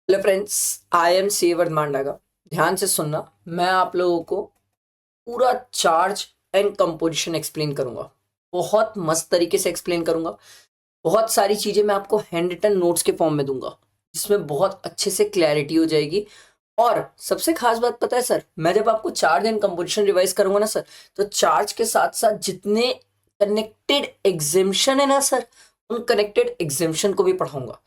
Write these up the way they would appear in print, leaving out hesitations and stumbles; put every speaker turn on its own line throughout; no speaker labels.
Hello friends, I am C Vardhaman. ध्यान से सुनना। मैं आप लोगों को पूरा चार्ज एंड कंपोजिशन एक्सप्लेन करूंगा। बहुत मस्त तरीके से एक्सप्लेन करूंगा। बहुत सारी चीजें मैं आपको हैंड रिटन नोट्स के फॉर्म में दूंगा, जिसमें बहुत अच्छे से क्लैरिटी हो जाएगी। और सबसे खास बात पता है सर, मैं जब आपको चार्ज एंड कंपोजिशन रिवाइज करूंगा ना सर, तो चार्ज के साथ साथ जितने कनेक्टेड एग्जेम्पशन है ना सर, उन कनेक्टेड एग्जेम्पशन को भी पढ़ाऊंगा।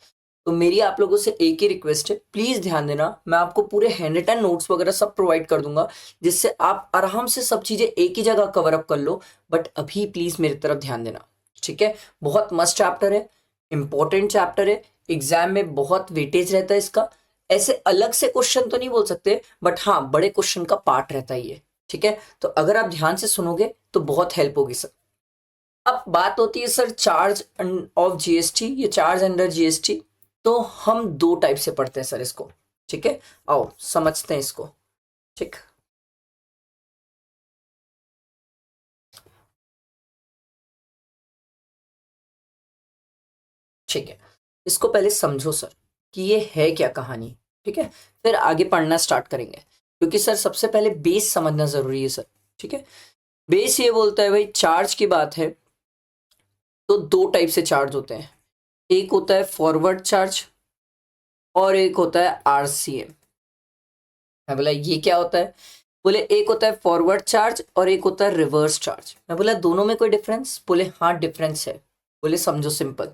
तो मेरी आप लोगों से एक ही रिक्वेस्ट है, प्लीज ध्यान देना। मैं आपको पूरे हैंड रिटन नोट्स वगैरह सब प्रोवाइड कर दूंगा, जिससे आप आराम से सब चीजें एक ही जगह कवर अप कर लो। बट अभी प्लीज मेरी तरफ ध्यान देना, ठीक है? बहुत मस्त चैप्टर है, इंपॉर्टेंट चैप्टर है। एग्जाम में बहुत वेटेज रहता है इसका। ऐसे अलग से क्वेश्चन तो नहीं बोल सकते, बट हाँ, बड़े क्वेश्चन का पार्ट रहता ही है, ठीक है? तो अगर आप ध्यान से सुनोगे तो बहुत हेल्प होगी सर। अब बात होती है सर चार्ज ऑफ जीएसटी, ये चार्ज अंडर जीएसटी। तो हम दो टाइप से पढ़ते हैं सर इसको, ठीक है? आओ समझते हैं इसको, ठीक? ठीक है, इसको पहले समझो सर कि ये है क्या कहानी, ठीक है? फिर आगे पढ़ना स्टार्ट करेंगे, क्योंकि सर सबसे पहले बेस समझना जरूरी है सर, ठीक है? बेस ये बोलता है भाई, चार्ज की बात है तो दो टाइप से चार्ज होते हैं। एक होता है फॉरवर्ड चार्ज और एक होता है आरसीएम। मैं बोला ये क्या होता है? बोले एक होता है फॉरवर्ड चार्ज और एक होता है रिवर्स चार्ज। मैं बोला दोनों में कोई डिफरेंस? बोले हाँ डिफरेंस है। बोले समझो सिंपल,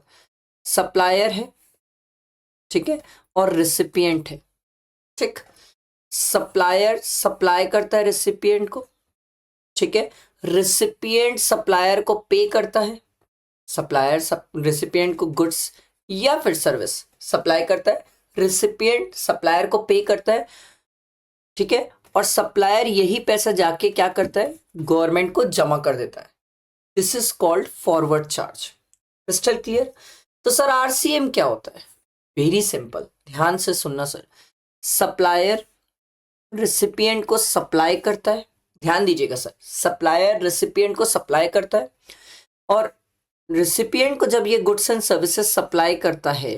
सप्लायर है, ठीक है, और रिसिपिएंट है, ठीक? सप्लायर सप्लाई करता है रिसिपिएंट को, ठीक है? रिसिपिएंट सप्लायर को पे करता है। सप्लायर रिसिपिएंट को गुड्स या फिर सर्विस सप्लाई करता है, रिसिपिएंट सप्लायर को पे करता है, ठीक है? और सप्लायर यही पैसा जाके क्या करता है? गवर्नमेंट को जमा कर देता है। This is called forward charge. Crystal clear? तो सर आरसीएम क्या होता है? वेरी सिंपल, ध्यान से सुनना सर। सप्लायर रिसिपिएंट को सप्लाई करता है। ध्यान दीजिएगा सर, सप्लायर रिसिपिएंट को सप्लाई करता है, और रिसिपिएंट को जब ये गुड्स एंड सर्विसेज सप्लाई करता है,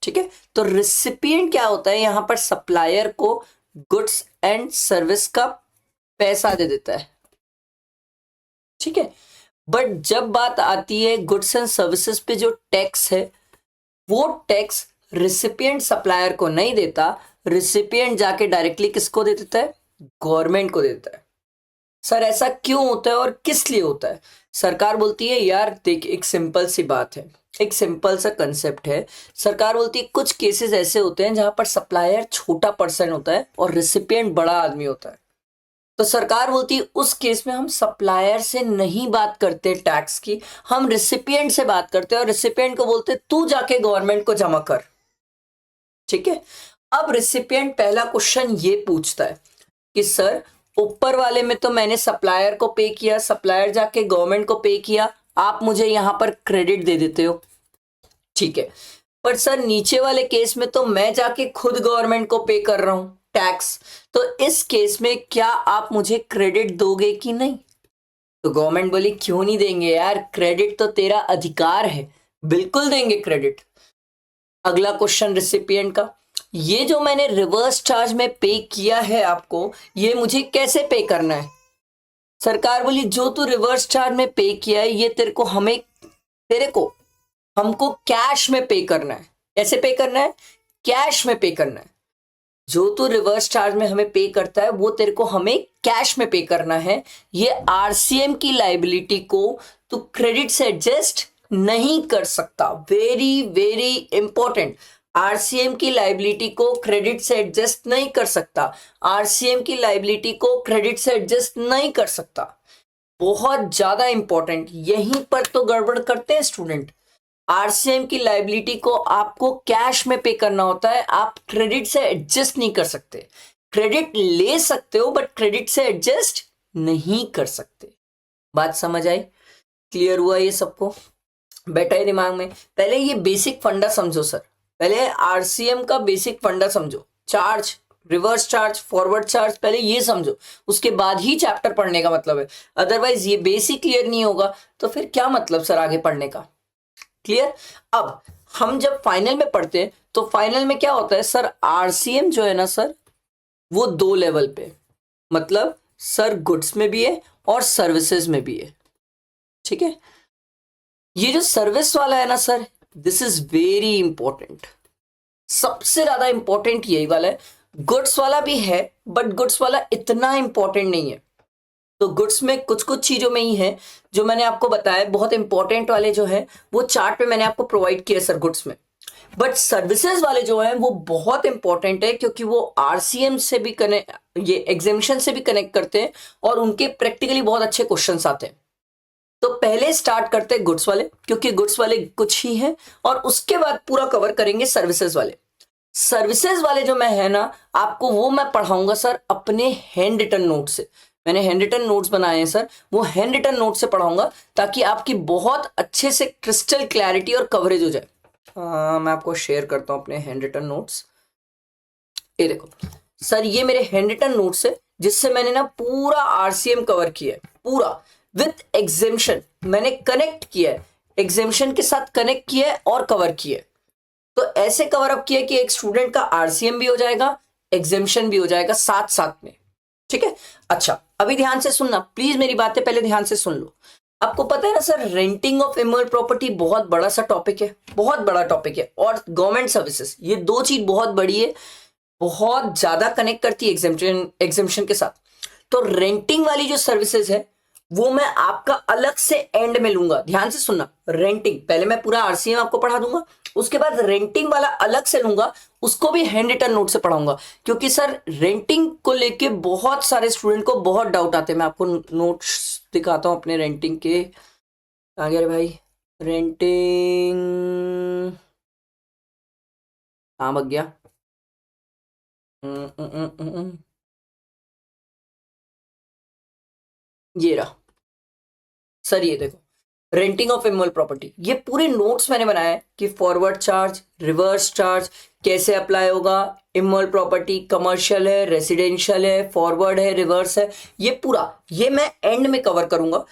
ठीक है, तो रिसिपिएंट क्या होता है यहां पर? सप्लायर को गुड्स एंड सर्विस का पैसा दे देता है, ठीक है? बट जब बात आती है गुड्स एंड सर्विसेज पे, जो टैक्स है वो टैक्स रिसिपिएंट सप्लायर को नहीं देता। रिसिपिएंट जाके डायरेक्टली किसको दे देता है? गवर्नमेंट को देता है। सर ऐसा क्यों होता है और किस लिए होता है? सरकार बोलती है यार देख, एक सिंपल सी बात है, एक सिंपल सा कंसेप्ट है। सरकार बोलती है कुछ केसेस ऐसे होते हैं जहां पर सप्लायर छोटा पर्सन होता है और रिसिपिएंट बड़ा आदमी होता है। तो सरकार बोलती है उस केस में हम सप्लायर से नहीं बात करते टैक्स की, हम रिसिपिएंट से बात करते हैं, और रिसिपिएंट को बोलते तू जाके गवर्नमेंट को जमा कर, ठीक है? अब रिसिपिएंट पहला क्वेश्चन ये पूछता है कि सर ऊपर वाले में तो मैंने सप्लायर को पे किया, सप्लायर जाके गवर्नमेंट को पे किया, आप मुझे यहां पर क्रेडिट दे देते हो, ठीक है? पर सर नीचे वाले केस में तो मैं जाके खुद गवर्नमेंट को पे कर रहा हूं टैक्स, तो इस केस में क्या आप मुझे क्रेडिट दोगे कि नहीं? तो गवर्नमेंट बोली क्यों नहीं देंगे यार, क्रेडिट तो तेरा अधिकार है, बिल्कुल देंगे क्रेडिट। अगला क्वेश्चन रिसिपिएंट का, ये जो मैंने रिवर्स चार्ज में पे किया है आपको, ये मुझे कैसे पे करना है? सरकार बोली जो तू रिवर्स चार्ज में पे किया है ये तेरे को हमें तेरे को हमको कैश में पे करना है। कैसे पे करना है? कैश में पे करना है। जो तू रिवर्स चार्ज में हमें पे करता है वो तेरे को हमें कैश में पे करना है। ये आरसीएम की लाइबिलिटी को तू क्रेडिट से एडजस्ट नहीं कर सकता। वेरी वेरी इंपॉर्टेंट, आरसीएम की लाइबिलिटी को क्रेडिट से एडजस्ट नहीं कर सकता। आरसीएम की लाइबिलिटी को क्रेडिट से एडजस्ट नहीं कर सकता। बहुत ज्यादा इंपॉर्टेंट, यहीं पर तो गड़बड़ करते हैं स्टूडेंट। आरसीएम की लाइबिलिटी को आपको कैश में पे करना होता है, आप क्रेडिट से एडजस्ट नहीं कर सकते। क्रेडिट ले सकते हो बट क्रेडिट से एडजस्ट नहीं कर सकते। बात समझ आई? क्लियर हुआ ये सबको? बैठा है दिमाग में? पहले ये बेसिक फंडा समझो सर, पहले आरसीएम का बेसिक फंडा समझो। Charge, reverse charge, forward charge, पहले ये समझो, उसके बाद ही चैप्टर पढ़ने का मतलब है। अदरवाइज ये बेसिक क्लियर नहीं होगा तो फिर क्या मतलब सर आगे पढ़ने का? क्लियर? अब हम जब फाइनल में पढ़ते हैं तो फाइनल में क्या होता है सर, आरसीएम जो है ना सर, वो 2 लेवल पे, मतलब सर गुड्स में भी है और सर्विसेज में भी है, ठीक है। ये जो सर्विस वाला है ना sir, this is very important, सबसे ज्यादा इंपॉर्टेंट यही वाला है। गुड्स वाला भी है बट गुड्स वाला इतना इंपॉर्टेंट नहीं है। तो गुड्स में कुछ कुछ चीजों में ही है जो मैंने आपको बताया, बहुत इंपॉर्टेंट वाले जो है वो चार्ट पे मैंने आपको प्रोवाइड किया सर गुड्स में। बट सर्विसेज वाले जो हैं वो बहुत इंपॉर्टेंट है, क्योंकि वो आरसीएम से भी कनेक्ट, ये एग्जामिनेशन से भी कनेक्ट करते हैं और उनके प्रैक्टिकली बहुत अच्छे क्वेश्चंस आते हैं। तो पहले स्टार्ट करते हैं गुड्स वाले, क्योंकि गुड्स वाले कुछ ही हैं, और उसके बाद पूरा कवर करेंगे सर्विसेज वाले। सर्विसेज वाले जो मैं है ना, आपको वो मैं पढ़ाऊंगा सर अपने हैंड रिटन नोट से। मैंने हैंड रिटन नोट्स बनाए हैं सर, वो हैंड रिटन नोट से पढ़ाऊंगा ताकि आपकी बहुत अच्छे से क्रिस्टल क्लैरिटी और कवरेज हो जाए। मैं आपको शेयर करता हूं अपने हैंड रिटन नोट्स। ये देखो सर, ये मेरे हैंड रिटन नोट्स है जिससे मैंने ना पूरा आरसीएम कवर किया है, पूरा विथ एग्जेम्पशन मैंने कनेक्ट किया है, एग्जेम्पशन के साथ कनेक्ट किया है और कवर किया है। तो ऐसे कवर अप किया कि एक स्टूडेंट का आरसीएम भी हो जाएगा, एग्जेम्पशन भी हो जाएगा साथ साथ में, ठीक है। अच्छा अभी ध्यान से सुनना प्लीज, मेरी बातें पहले ध्यान से सुन लो। आपको पता है ना सर, रेंटिंग ऑफ इमर्ड प्रॉपर्टी बहुत बड़ा सा टॉपिक है, बहुत बड़ा टॉपिक है, और गवर्नमेंट सर्विसेज, ये दो चीज बहुत बड़ी है, बहुत ज्यादा कनेक्ट करती है एग्जेम्पशन के साथ। तो रेंटिंग वाली जो सर्विसेज है वो मैं आपका अलग से एंड में लूंगा, ध्यान से सुनना। रेंटिंग पहले मैं पूरा आरसीएम आपको पढ़ा दूंगा, उसके बाद रेंटिंग वाला अलग से लूंगा, उसको भी हैंड रिटन नोट से पढ़ाऊंगा, क्योंकि सर रेंटिंग को लेके बहुत सारे स्टूडेंट को बहुत डाउट आते हैं। मैं आपको नोट्स दिखाता हूं अपने रेंटिंग के। आगे अरे भाई, रेंटिंग कहाँ भाग गया? हम्म, हम्म, हम्म, ये रहा सर, ये देखो रेंटिंग ऑफ इमोल प्रॉपर्टी, ये पूरे नोट्स मैंने बनाए हैं कि फॉरवर्ड चार्ज, रिवर्स चार्ज कैसे अप्लाई होगा, इमोल प्रॉपर्टी कमर्शियल है, रेसिडेंशियल है, फॉरवर्ड है, रिवर्स है, ये पूरा, ये मैं एंड में कवर करूंगा।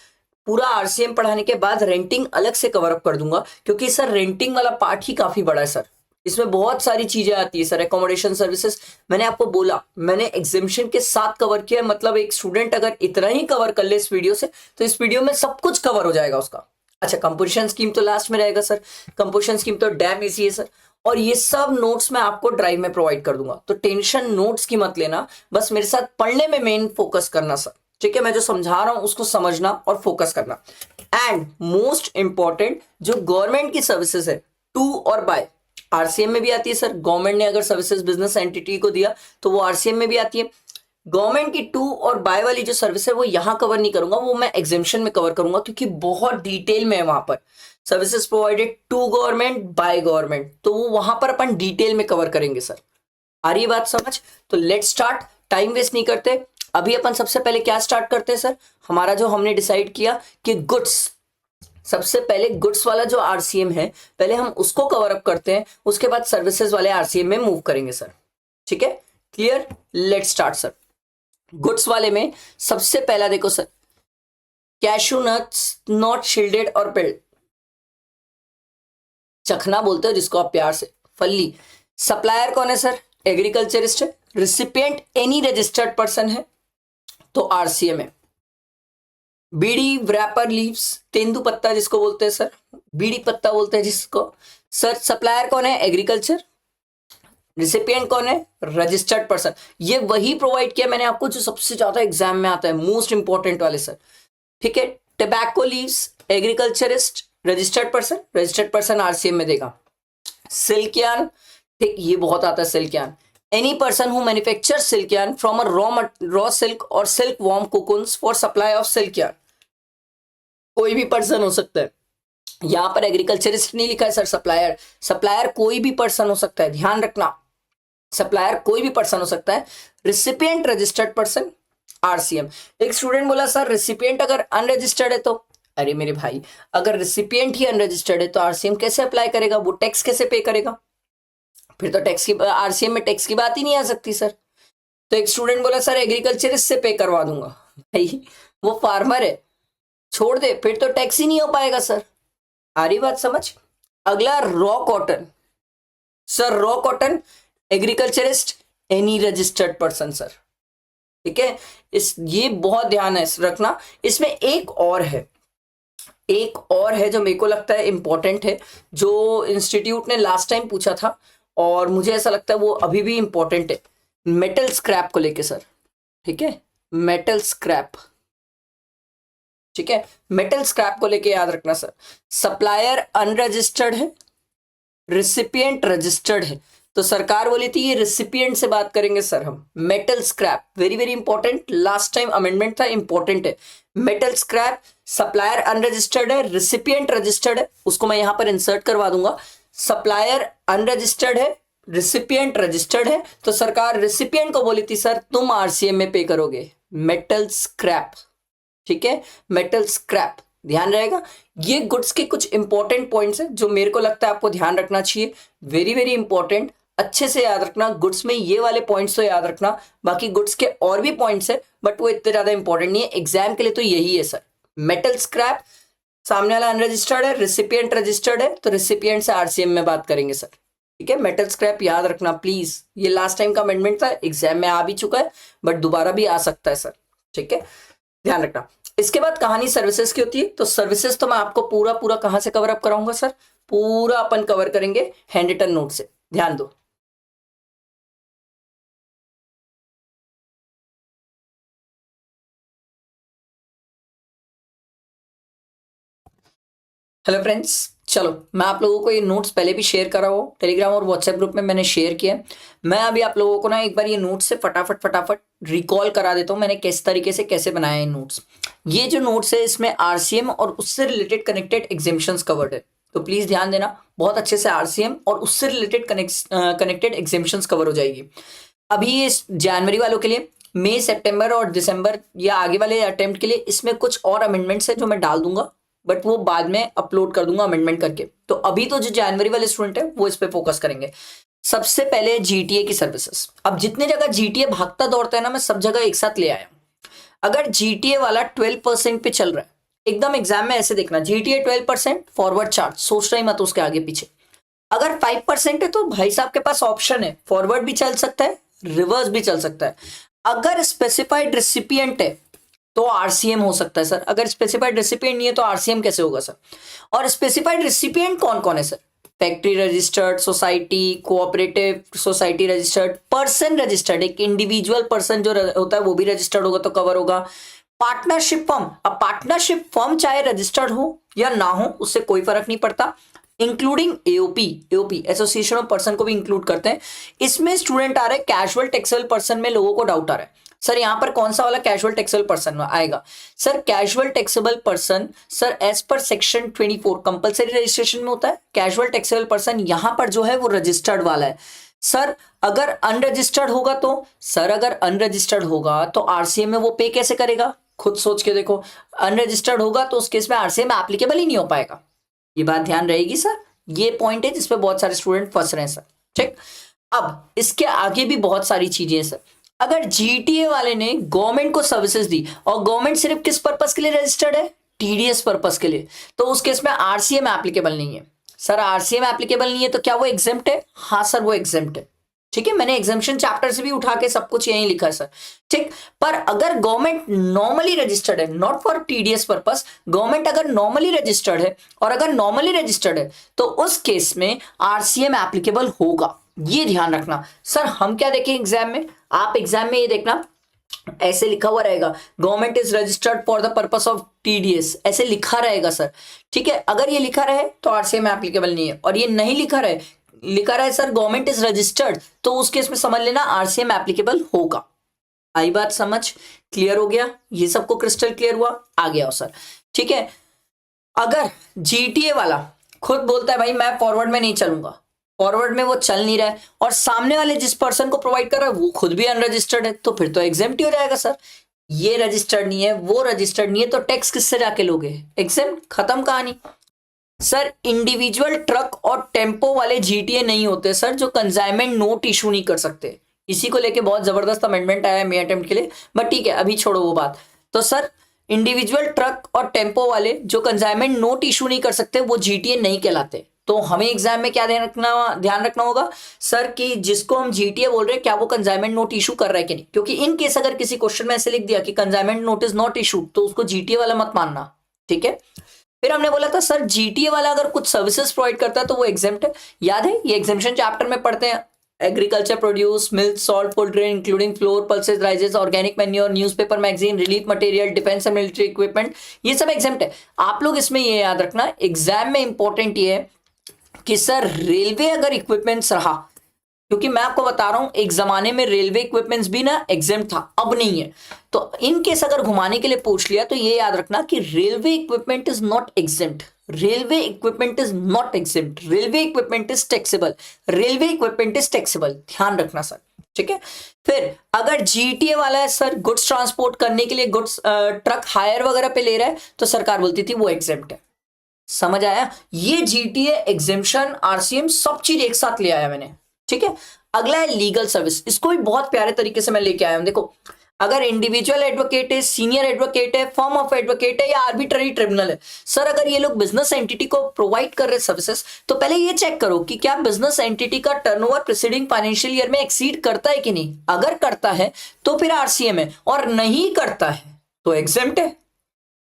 पूरा आरसीएम पढ़ाने के बाद रेंटिंग अलग से कवर अप कर दूंगा, क्योंकि सर रेंटिंग वाला पार्ट ही काफी बड़ा है सर, इसमें बहुत सारी चीजें आती है सर। एकोमोडेशन सर्विसेज मैंने आपको बोला, मैंने एग्जामिनेशन के साथ कवर किया, मतलब एक स्टूडेंट अगर इतना ही कवर कर ले इस वीडियो से, तो इस वीडियो में सब कुछ कवर हो जाएगा उसका। अच्छा कंपोजिशन स्कीम तो लास्ट में रहेगा सर, कंपोजिशन स्कीम तो डैम इजी है सर, और ये सब नोट्स मैं आपको ड्राइव में प्रोवाइड कर दूंगा। तो टेंशन नोट्स की मत लेना, बस मेरे साथ पढ़ने में मेन फोकस करना सर, ठीक है। मैं जो समझा रहा हूं उसको समझना और फोकस करना। एंड मोस्ट इंपॉर्टेंट, जो गवर्नमेंट की सर्विसेज है टू और बाय, आरसीएम में भी आती है सर, गवर्नमेंट ने अगर सर्विसेज बिजनेस एंटिटी को दिया तो वो आरसीएम में भी आती है। गवर्नमेंट की टू और बाय वाली जो सर्विस है वो यहां कवर नहीं करूंगा, वो मैं एग्जेम्पशन में कवर करूंगा, क्योंकि बहुत डिटेल में है वहां पर services provided to government by government, तो वो वहां पर अपन डिटेल में कवर करेंगे सर। आ रही बात समझ? तो लेट स्टार्ट, टाइम वेस्ट नहीं करते। अभी अपन सबसे पहले क्या स्टार्ट करते हैं सर, हमारा जो हमने डिसाइड किया कि गुड्स, सबसे पहले गुड्स वाला जो आरसीएम है पहले हम उसको कवर अप करते हैं, उसके बाद सर्विसेज वाले आरसीएम में मूव करेंगे सर, ठीक है। Clear? Let start sir. Goods वाले में सबसे पहला देखो sir, cashew nuts not shielded और पिल्ड, चखना बोलते हो जिसको आप प्यार से, फल्ली। सप्लायर कौन है सर? एग्रीकल्चरिस्ट है। रिसिपिएंट एनी रजिस्टर्ड पर्सन है, तो आरसीएम है। बीड़ी व्रैपर लीव्स, तेंदू पत्ता जिसको बोलते हैं सर, बीड़ी पत्ता बोलते हैं जिसको सर। सप्लायर कौन है? एग्रीकल्चर। रिसिपिएंट कौन है? Registered person. ये वही प्रोवाइड किया मैंने आपको जो सबसे ज्यादा एग्जाम में आता है, मोस्ट इंपॉर्टेंट वाले सर, ठीक है। Tobacco leaves, agriculturist, registered person, registered person RCM में देगा। सिल्क यार्न, ठीक, ये बहुत आता है silk yarn. Any person who manufacture silk yarn from a raw silk और silk worm cocoons for supply of silk yarn, कोई भी पर्सन हो सकता है। यहां पर एग्रीकल्चरिस्ट नहीं लिखा है सर, सप्लायर, सप्लायर कोई भी पर्सन हो सकता है, ध्यान रखना, सप्लायर कोई भी पर्सन हो सकता है। Recipient registered person, RCM. एक स्टूडेंट बोला सर रिसिपिएंट अगर अनरजिस्टर्ड है तो, अरे मेरे भाई अगर रिसिपिएंट ही अनरजिस्टर्ड है तो आरसीएम कैसे अप्लाई करेगा, वो टैक्स कैसे पे करेगा, फिर तो टैक्स की, आरसीएम में टैक्स की बात ही नहीं आ सकती सर। तो एक स्टूडेंट बोला सर एग्रीकल्चरिस्ट से पे करवा दूंगा, भाई वो फार्मर है, छोड़ दे, फिर तो टैक्स ही नहीं हो पाएगा सर। आ रही बात समझ? अगला raw cotton. Sir raw cotton agriculturist any registered person sir, ठीक है। इस ये बहुत ध्यान है रखना। इसमें एक और है, एक और है जो मेरे को लगता है इंपॉर्टेंट है, जो इंस्टीट्यूट ने लास्ट टाइम पूछा था और मुझे ऐसा लगता है वो अभी भी इंपॉर्टेंट है, मेटल स्क्रैप को लेके सर, ठीक है। मेटल स्क्रैप, ठीक है, मेटल स्क्रैप को लेके याद रखना सर। सप्लायर अनरजिस्टर्ड है, रिसिपिएंट रजिस्टर्ड है, तो सरकार बोली थी ये रिसिपिएंट से बात करेंगे सर हम। Metal scrap very very important, last time amendment था, इंपॉर्टेंट है। मेटल स्क्रैप सप्लायर अनरजिस्टर्ड है, रिसिपिएंट रजिस्टर्ड है, उसको मैं यहां पर इंसर्ट करवा दूंगा। सप्लायर अनरजिस्टर्ड है, रिसिपिएंट रजिस्टर्ड है, तो सरकार रिसिपिएंट को बोली थी सर तुम आरसीएम में पे करोगे मेटल स्क्रैप, ठीक है। मेटल स्क्रैप ध्यान रहेगा। ये गुड्स के कुछ इंपॉर्टेंट पॉइंट्स हैं जो मेरे को लगता है आपको ध्यान रखना चाहिए, वेरी वेरी इंपॉर्टेंट, अच्छे से याद रखना। गुड्स में ये वाले पॉइंट्स तो याद रखना, बाकी गुड्स के और भी पॉइंट्स है बट वो इतने ज्यादा इंपॉर्टेंट नहीं है, एग्जाम के लिए तो यही है सर। मेटल स्क्रैप, सामने वाला अनरजिस्टर्ड है, रिसिपिएंट रजिस्टर्ड है, तो रिसिपिएंट से आरसीएम में बात करेंगे सर, ठीक है। मेटल स्क्रैप याद रखना प्लीज, ये लास्ट टाइम का अमेंडमेंट था, एग्जाम में आ भी चुका है बट दोबारा भी आ सकता है सर, ठीक है, ध्यान रखना। इसके बाद कहानी सर्विसेज की होती है, तो सर्विसेज तो मैं आपको पूरा पूरा कहां से कवर अप कराऊंगा सर, पूरा अपन कवर करेंगे हैंड रिटन नोट से, ध्यान दो। हेलो फ्रेंड्स, चलो मैं आप लोगों को ये नोट्स पहले भी शेयर करा हो, टेलीग्राम और व्हाट्सएप ग्रुप में मैंने शेयर किया है। मैं अभी आप लोगों को ना एक बार ये नोट्स से फटाफट फटाफट रिकॉल करा देता हूँ मैंने किस तरीके से कैसे बनाया है नोट्स। ये जो नोट्स है इसमें आरसीएम और उससे रिलेटेड कनेक्टेड एग्जेम्पशंस कवर्ड है, तो प्लीज ध्यान देना बहुत अच्छे से, आरसीएम और उससे रिलेटेड कनेक्टेड एग्जेम्पशंस कवर हो जाएगी। अभी ये जनवरी वालों के लिए, मई सितंबर और दिसंबर या आगे वाले अटेम्प्ट के लिए इसमें कुछ और अमेंडमेंट्स है जो मैं डाल दूंगा, बट वो बाद में अपलोड कर दूंगा अमेंडमेंट करके। तो अभी तो जो जनवरी वाले स्टूडेंट है वो इस पे फोकस करेंगे। सबसे पहले जीटीए की सर्विसेज। अब जितने जगह जीटीए भागता दौड़ता है ना, मैं सब जगह एक साथ ले आया हूं। अगर जीटीए वाला 12% पे चल रहा है, एकदम एग्जाम में ऐसे देखना, जीटीए 12% फॉरवर्ड चार्ज, सोच रही मत उसके आगे पीछे। अगर 5% है तो भाई साहब के पास ऑप्शन है, फॉरवर्ड भी चल सकता है, रिवर्स भी चल सकता है। अगर स्पेसिफाइड रेसिपिएंट है तो आरसीएम हो सकता है सर, अगर स्पेसिफाइड रेसिपिएंट नहीं है तो आरसीएम कैसे होगा सर। और स्पेसिफाइड रेसिपिएंट कौन कौन है sir, factory registered society, cooperative society registered, person registered, एक इंडिविजुअल पर्सन जो होता है वो भी रजिस्टर्ड होगा तो कवर होगा। पार्टनरशिप फर्म, अब पार्टनरशिप फर्म चाहे रजिस्टर्ड हो या ना हो उससे कोई फर्क नहीं पड़ता, including AOP, AOP association of person को भी इंक्लूड करते हैं। इसमें स्टूडेंट आ रहे हैं कैजुअल टैक्सेबल पर्सन में, लोगों को डाउट आ रहा है सर यहां पर कौन सा वाला कैजुअल टैक्सेबल पर्सन आएगा। Sir casual taxable person sir as per section 24 compulsory registration में होता है। कैजुअल टैक्सेबल पर्सन यहां पर जो है वो रजिस्टर्ड वाला है सर। अगर अनरजिस्टर्ड होगा तो सर, अगर अनरजिस्टर्ड होगा तो आरसीएम में वो पे कैसे करेगा, खुद सोच के देखो। अनरजिस्टर्ड होगा तो उस केस में आरसीएम एप्लीकेबल ही नहीं हो पाएगा, ये बात ध्यान रहेगी सर। ये पॉइंट है जिसपे बहुत सारे स्टूडेंट फंस रहे हैं सर, ठीक। अब इसके आगे भी बहुत सारी चीजें हैं सर। अगर जीटीए वाले ने गवर्नमेंट को सर्विसेज दी और गवर्नमेंट सिर्फ किस पर्पस के लिए रजिस्टर्ड है, टीडीएस पर्पस के लिए, तो उस केस में आरसीएम एप्लीकेबल नहीं है सर। आरसीएम एप्लीकेबल नहीं है तो क्या वो एग्जेम्प्ट है, हाँ सर वो एग्जेम्प्ट है, ठीक है। मैंने एग्जामिशन चैप्टर से भी उठा के सब कुछ यही लिखा है सर, ठीक। पर अगर गवर्नमेंट नॉर्मली रजिस्टर्ड है, not for TDS purpose, government अगर नॉर्मली रजिस्टर्ड है और अगर नॉर्मली रजिस्टर्ड है तो उस केस में आरसीएम एप्लीकेबल होगा, ये ध्यान रखना सर। हम क्या देखें एग्जाम में, आप एग्जाम में ये देखना ऐसे लिखा हुआ रहेगा government is registered for the purpose of TDS, ऐसे लिखा रहेगा सर, ठीक है। अगर ये लिखा रहे तो आरसीएम एप्लीकेबल नहीं है, और ये नहीं लिखा रहे सर गवर्नमेंट इज रजिस्टर्ड, तो उस केस में समझ लेना आरसीएम एप्लीकेबल होगा। आई बात समझ, क्लियर हो गया, ये सबको क्रिस्टल क्लियर हुआ, आ गया सर, ठीक है। अगर जीटीए वाला खुद बोलता है भाई मैं फॉरवर्ड में नहीं चलूंगा, फॉरवर्ड में वो चल नहीं रहा है और सामने वाले जिस पर्सन को प्रोवाइड कर रहा है वो खुद भी अनरजिस्टर्ड है, तो फिर तो एग्जेम्प्ट ही हो जाएगा सर। ये रजिस्टर्ड नहीं है, वो रजिस्टर्ड नहीं है, तो टैक्स किससे जाके लोगे, एग्जेम्प्ट, खत्म कहानी सर। इंडिविजुअल ट्रक और टेम्पो वाले जीटीए नहीं होते सर जो कंसाइनमेंट नोट इशू नहीं कर सकते। इसी को लेके बहुत जबरदस्त अमेंडमेंट आया है मे अटेम्प्ट के लिए, बट ठीक है अभी छोड़ो वो बात। तो सर इंडिविजुअल ट्रक और टेम्पो वाले जो कंसाइनमेंट नोट इशू नहीं कर सकते वो जीटीए नहीं कहलाते, तो हमें एग्जाम में क्या ध्यान रखना होगा सर कि जिसको हम जीटीए बोल रहे हैं क्या वो कंसाइनमेंट नोट इशू कर रहा है कि नहीं, क्योंकि इन केस अगर किसी क्वेश्चन में ऐसे लिख दिया कि consignment note is not issue तो उसको जीटीए वाला मत मानना, ठीक है। फिर हमने बोला था सर जीटीए वाला अगर कुछ सर्विसेज प्रोवाइड करता है तो वो एग्जेम्प्ट है। याद है ये एग्जेम्पशन चैप्टर में पढ़ते हैं, agriculture produce, milk, salt, poultry including floor, pulses, राइसेस, organic manure, newspaper, magazine, relief material, defence and military equipment, ये सब एग्जेम्प्ट है। आप लोग इसमें ये याद रखना एग्जाम में इंपॉर्टेंट ये है कि सर रेलवे अगर इक्विपमेंट्स रहा, क्योंकि मैं आपको बता रहा हूं एक जमाने में रेलवे इक्विपमेंट्स भी ना एग्जेम्प्ट था, अब नहीं है। तो इन केस अगर घुमाने के लिए पूछ लिया तो ये याद रखना कि railway equipment is not exempt, railway equipment is not exempt, railway equipment is taxable, railway equipment is taxable, ध्यान रखना सर, ठीक है। फिर अगर जीटीए वाला है सर गुड्स ट्रांसपोर्ट करने के लिए, गुड्स ट्रक हायर वगैरह पे ले रहा है तो सरकार बोलती थी वो एग्जेम्प्ट है। समझ आया? ये जीटीए, एग्जेम्पशन, आरसीएम सब चीज एक साथ ले आया मैंने, ठीक है। अगला है लीगल सर्विस, इसको भी बहुत प्यारे तरीके से मैं लेके आया हूं। देखो अगर इंडिविजुअल एडवोकेट है, सीनियर एडवोकेट है, फॉर्म ऑफ एडवोकेट है या आर्बिट्ररी ट्रिब्यूनल है, सर अगर ये लोग बिजनेस एंटिटी को प्रोवाइड कर रहे सर्विसेज तो पहले ये चेक करो कि क्या बिजनेस एंटिटी का टर्नओवर प्रीसीडिंग फाइनेंशियल ईयर में एक्सीड करता है कि नहीं। अगर करता है तो फिर आरसीएम है, और नहीं करता है तो एग्जेम्प्ट है,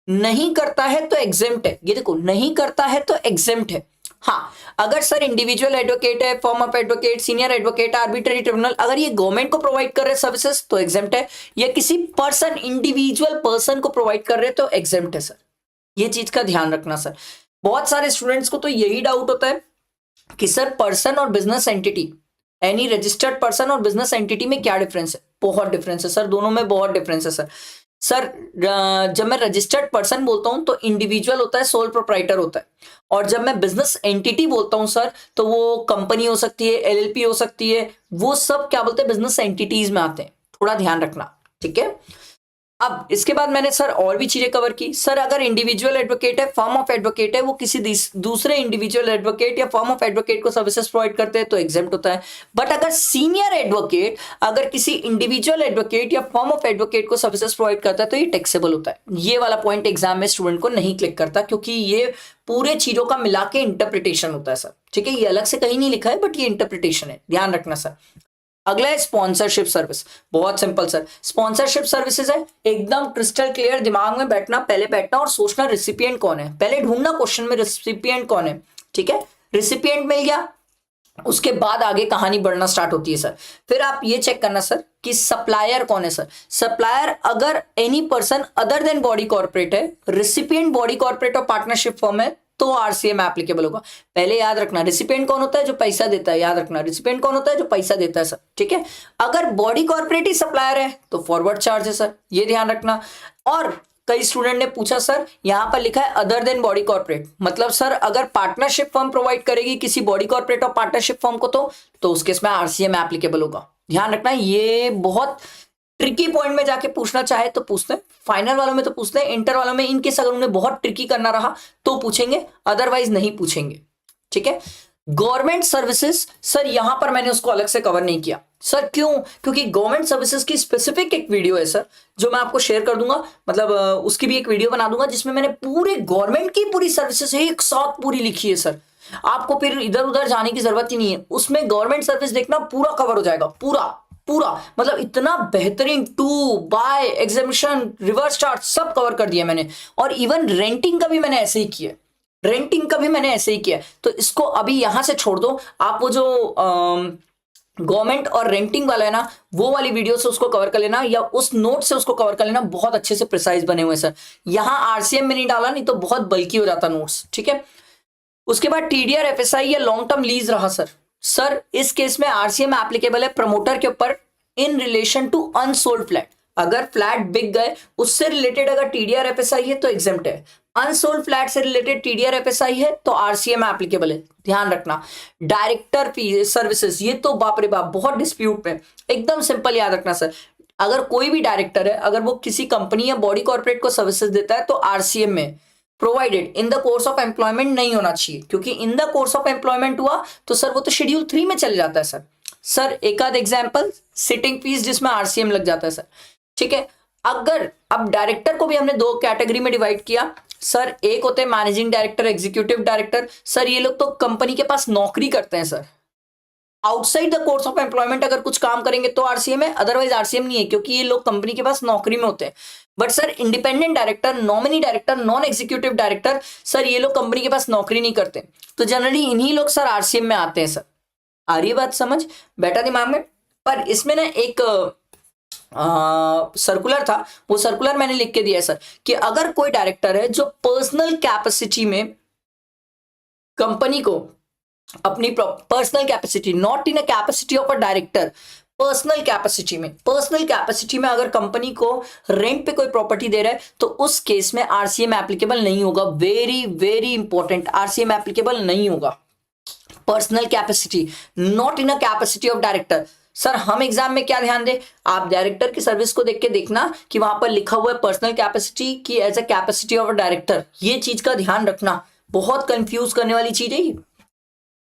नहीं करता है तो एग्जेम्प्ट है। ये देखो नहीं करता है तो एग्जेम्प्ट है। हाँ, अगर सर इंडिविजुअल एडवोकेट है, form of advocate, senior advocate, arbitrary tribunal, अगर ये गवर्नमेंट को प्रोवाइड कर रहे सर्विसेज तो एग्जेम्प्ट है, या किसी पर्सन, इंडिविजुअल पर्सन को प्रोवाइड कर रहे तो एग्जेम्प्ट है सर। ये चीज का ध्यान रखना सर। बहुत सारे स्टूडेंट्स को तो यही डाउट होता है कि सर पर्सन और business entity, any registered person और बिजनेस एंटिटी में क्या डिफरेंस है। बहुत डिफरेंस है सर, दोनों में बहुत डिफरेंस है सर। सर जब मैं रजिस्टर्ड पर्सन बोलता हूं तो इंडिविजुअल होता है, सोल प्रोप्राइटर होता है, और जब मैं बिजनेस एंटिटी बोलता हूं सर तो वो कंपनी हो सकती है, एलएलपी हो सकती है, वो सब क्या बोलते हैं बिजनेस एंटिटीज में आते हैं। थोड़ा ध्यान रखना, ठीक है। अब इसके बाद मैंने सर और भी चीजें कवर की। सर अगर इंडिविजुअल एडवोकेट है, फॉर्म ऑफ एडवोकेट है, वो किसी दूसरे इंडिविजुअल एडवोकेट या फॉर्म ऑफ एडवोकेट को सर्विसेज प्रोवाइड करते हैं तो एग्जेम्प्ट होता है। बट अगर सीनियर एडवोकेट अगर किसी इंडिविजुअल एडवोकेट या फॉर्म ऑफ एडवोकेट को सर्विसेज प्रोवाइड करता है तो ये टैक्सेबल होता है। ये वाला पॉइंट एग्जाम में स्टूडेंट को नहीं क्लिक करता, क्योंकि ये पूरे चीजों का मिला के इंटरप्रिटेशन होता है सर, ठीक है। ये अलग से कहीं नहीं लिखा है बट ये इंटरप्रिटेशन है, ध्यान रखना सर। अगला है स्पॉन्सरशिप सर्विस। बहुत सिंपल सर, स्पॉन्सरशिप सर्विसेज है एकदम क्रिस्टल क्लियर, दिमाग में बैठना, पहले बैठना और सोचना रिसिपिएंट कौन है, पहले ढूंढना क्वेश्चन में रिसिपिएंट कौन है, ठीक है। रिसिपिएंट मिल गया, उसके बाद आगे कहानी बढ़ना स्टार्ट होती है सर। फिर आप ये चेक करना सर कि सप्लायर कौन है सर। सप्लायर अगर any person other than body corporate है, रिसिपिएंट बॉडी कॉर्पोरेट और पार्टनरशिप फॉर्म है तो आरसीएम एप्लीकेबल होगा। पहले याद रखना रिसिपिएंट कौन होता है, जो पैसा देता है, याद रखना रिसिपिएंट कौन होता है, जो पैसा देता है सर, ठीक है। अगर बॉडी कॉर्पोरेट ही सप्लायर है तो फॉरवर्ड चार्ज है सर, ये ध्यान रखना। और कई स्टूडेंट ने पूछा सर यहां पर लिखा है अदर देन बॉडी कॉर्पोरेट, मतलब सर अगर पार्टनरशिप फर्म प्रोवाइड करेगी किसी बॉडी कॉर्पोरेट और पार्टनरशिप फर्म को तो उस केस में आरसीएम एप्लीकेबल होगा। ध्यान रखना, ये बहुत ट्रिकी पॉइंट में जाके पूछना चाहे तो पूछते हैं, फाइनल वालों में तो पूछते हैं, इंटर वालों में इनकेस अगर उन्हें बहुत ट्रिकी करना रहा तो पूछेंगे, अदरवाइज नहीं पूछेंगे, ठीक है। गवर्नमेंट सर्विसेज सर यहां पर मैंने उसको अलग से कवर नहीं किया सर, क्यों? क्योंकि गवर्नमेंट सर्विसेज की स्पेसिफिक एक वीडियो है सर जो मैं आपको शेयर कर दूंगा, मतलब उसकी भी एक वीडियो बना दूंगा जिसमें मैंने पूरे गवर्नमेंट की पूरी सर्विसेज एक साथ पूरी लिखी है सर। आपको फिर इधर उधर जाने की जरूरत ही नहीं है, उसमें गवर्नमेंट सर्विस देखना पूरा कवर हो जाएगा, पूरा पूरा, मतलब इतना बेहतरीन, two by, exemption, reverse charge सब कवर कर दिया मैंने। और इवन रेंटिंग का भी मैंने ऐसे ही किया, रेंटिंग का भी मैंने ऐसे ही किया। तो इसको अभी यहां से छोड़ दो, आप वो जो गवर्नमेंट और रेंटिंग वाला है ना, वो वाली वीडियो से उसको कवर कर लेना या उस नोट से उसको कवर कर लेना, बहुत अच्छे से प्रिसाइज बने हुए सर। यहां आरसीएम में नहीं डाला, नहीं तो बहुत बल्कि हो जाता नोट्स, ठीक है। उसके बाद टीडीआर, एफएसआई या लॉन्ग टर्म लीज रहा सर इस केस में आरसीएम एप्लीकेबल है प्रमोटर के ऊपर in relation to unsold flat. अगर फ्लैट बिक गए उससे रिलेटेड अगर टीडीआर एफएसआई है तो एग्जेम्प्ट है, अनसोल्ड फ्लैट से रिलेटेड टीडीआर एफएसआई है तो आरसीएम एप्लीकेबल है, ध्यान रखना। डायरेक्टर फी सर्विसेज, ये तो बाप रे बाप बहुत डिस्प्यूट में, एकदम सिंपल याद रखना सर। अगर कोई भी डायरेक्टर है अगर वो किसी कंपनी या बॉडी कॉर्पोरेट को सर्विसेज देता है तो आरसीएम में provided in the course of employment नहीं होना चाहिए, क्योंकि in the course of employment हुआ तो सर वो तो शेड्यूल 3 में चले जाता है सर। एक आध एग्जाम्पल, सिटिंग फीस जिसमें आरसीएम लग जाता है सर, ठीक है। अगर अब डायरेक्टर को भी हमने दो कैटेगरी में डिवाइड किया, सर एक होते हैं managing director, executive director. Sir ये लोग तो कंपनी के पास नौकरी करते हैं sir, outside the course of employment अगर कुछ काम करेंगे तो आरसीएम है, अदरवाइज आरसीएम नहीं है, क्योंकि ये लोग कंपनी के पास नौकरी में होते हैं। But sir independent director, nominee director, non executive director, sir ये लोग कंपनी के पास नौकरी नहीं करते, तो जनरली इन्हीं लोग सर आरसीएम में आते हैं सर। आ रही है बात समझ, बैठा दिमाग में। पर इसमें ना एक सर्कुलर था, वो सर्कुलर मैंने लिख के दिया है सर, कि अगर कोई डायरेक्टर है जो पर्सनल कैपेसिटी में कंपनी को अपनी personal capacity, not in a capacity of a director, personal capacity में अगर कंपनी को रेंट पे कोई प्रॉपर्टी दे रहा है तो उस केस में आरसीएम एप्लीकेबल नहीं होगा। Very very important, RCM applicable नहीं होगा। Personal capacity, not in a capacity of director. Sir हम एग्जाम में क्या ध्यान दें, आप डायरेक्टर की सर्विस को देख के देखना कि वहां पर लिखा हुआ है पर्सनल कैपेसिटी की as a capacity of a director, ये चीज का ध्यान रखना, बहुत कंफ्यूज करने वाली चीज है ये।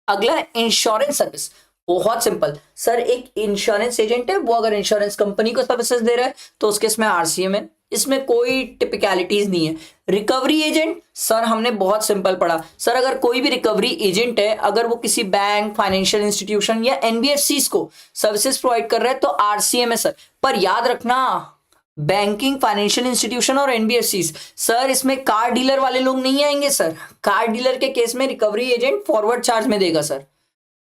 अगला है इंश्योरेंस सर्विस, बहुत सिंपल सर, एक इंश्योरेंस एजेंट है, वो अगर इंश्योरेंस कंपनी को सर्विसेज दे रहा है तो उसके इसमें आरसीएम है, इसमें कोई टिपिकलिटीज नहीं है। रिकवरी एजेंट, सर हमने बहुत सिंपल पढ़ा सर, अगर कोई भी रिकवरी एजेंट है, अगर वो किसी बैंक, फाइनेंशियल इंस्टीट्यूशन या एनबीएफसी को सर्विसेज प्रोवाइड कर रहा है तो आरसीएम है सर। पर याद रखना, बैंकिंग, फाइनेंशियल इंस्टीट्यूशन और एनबीएफसी सर, इसमें कार डीलर वाले लोग नहीं आएंगे सर। कार डीलर के केस में रिकवरी एजेंट फॉरवर्ड चार्ज में देगा सर।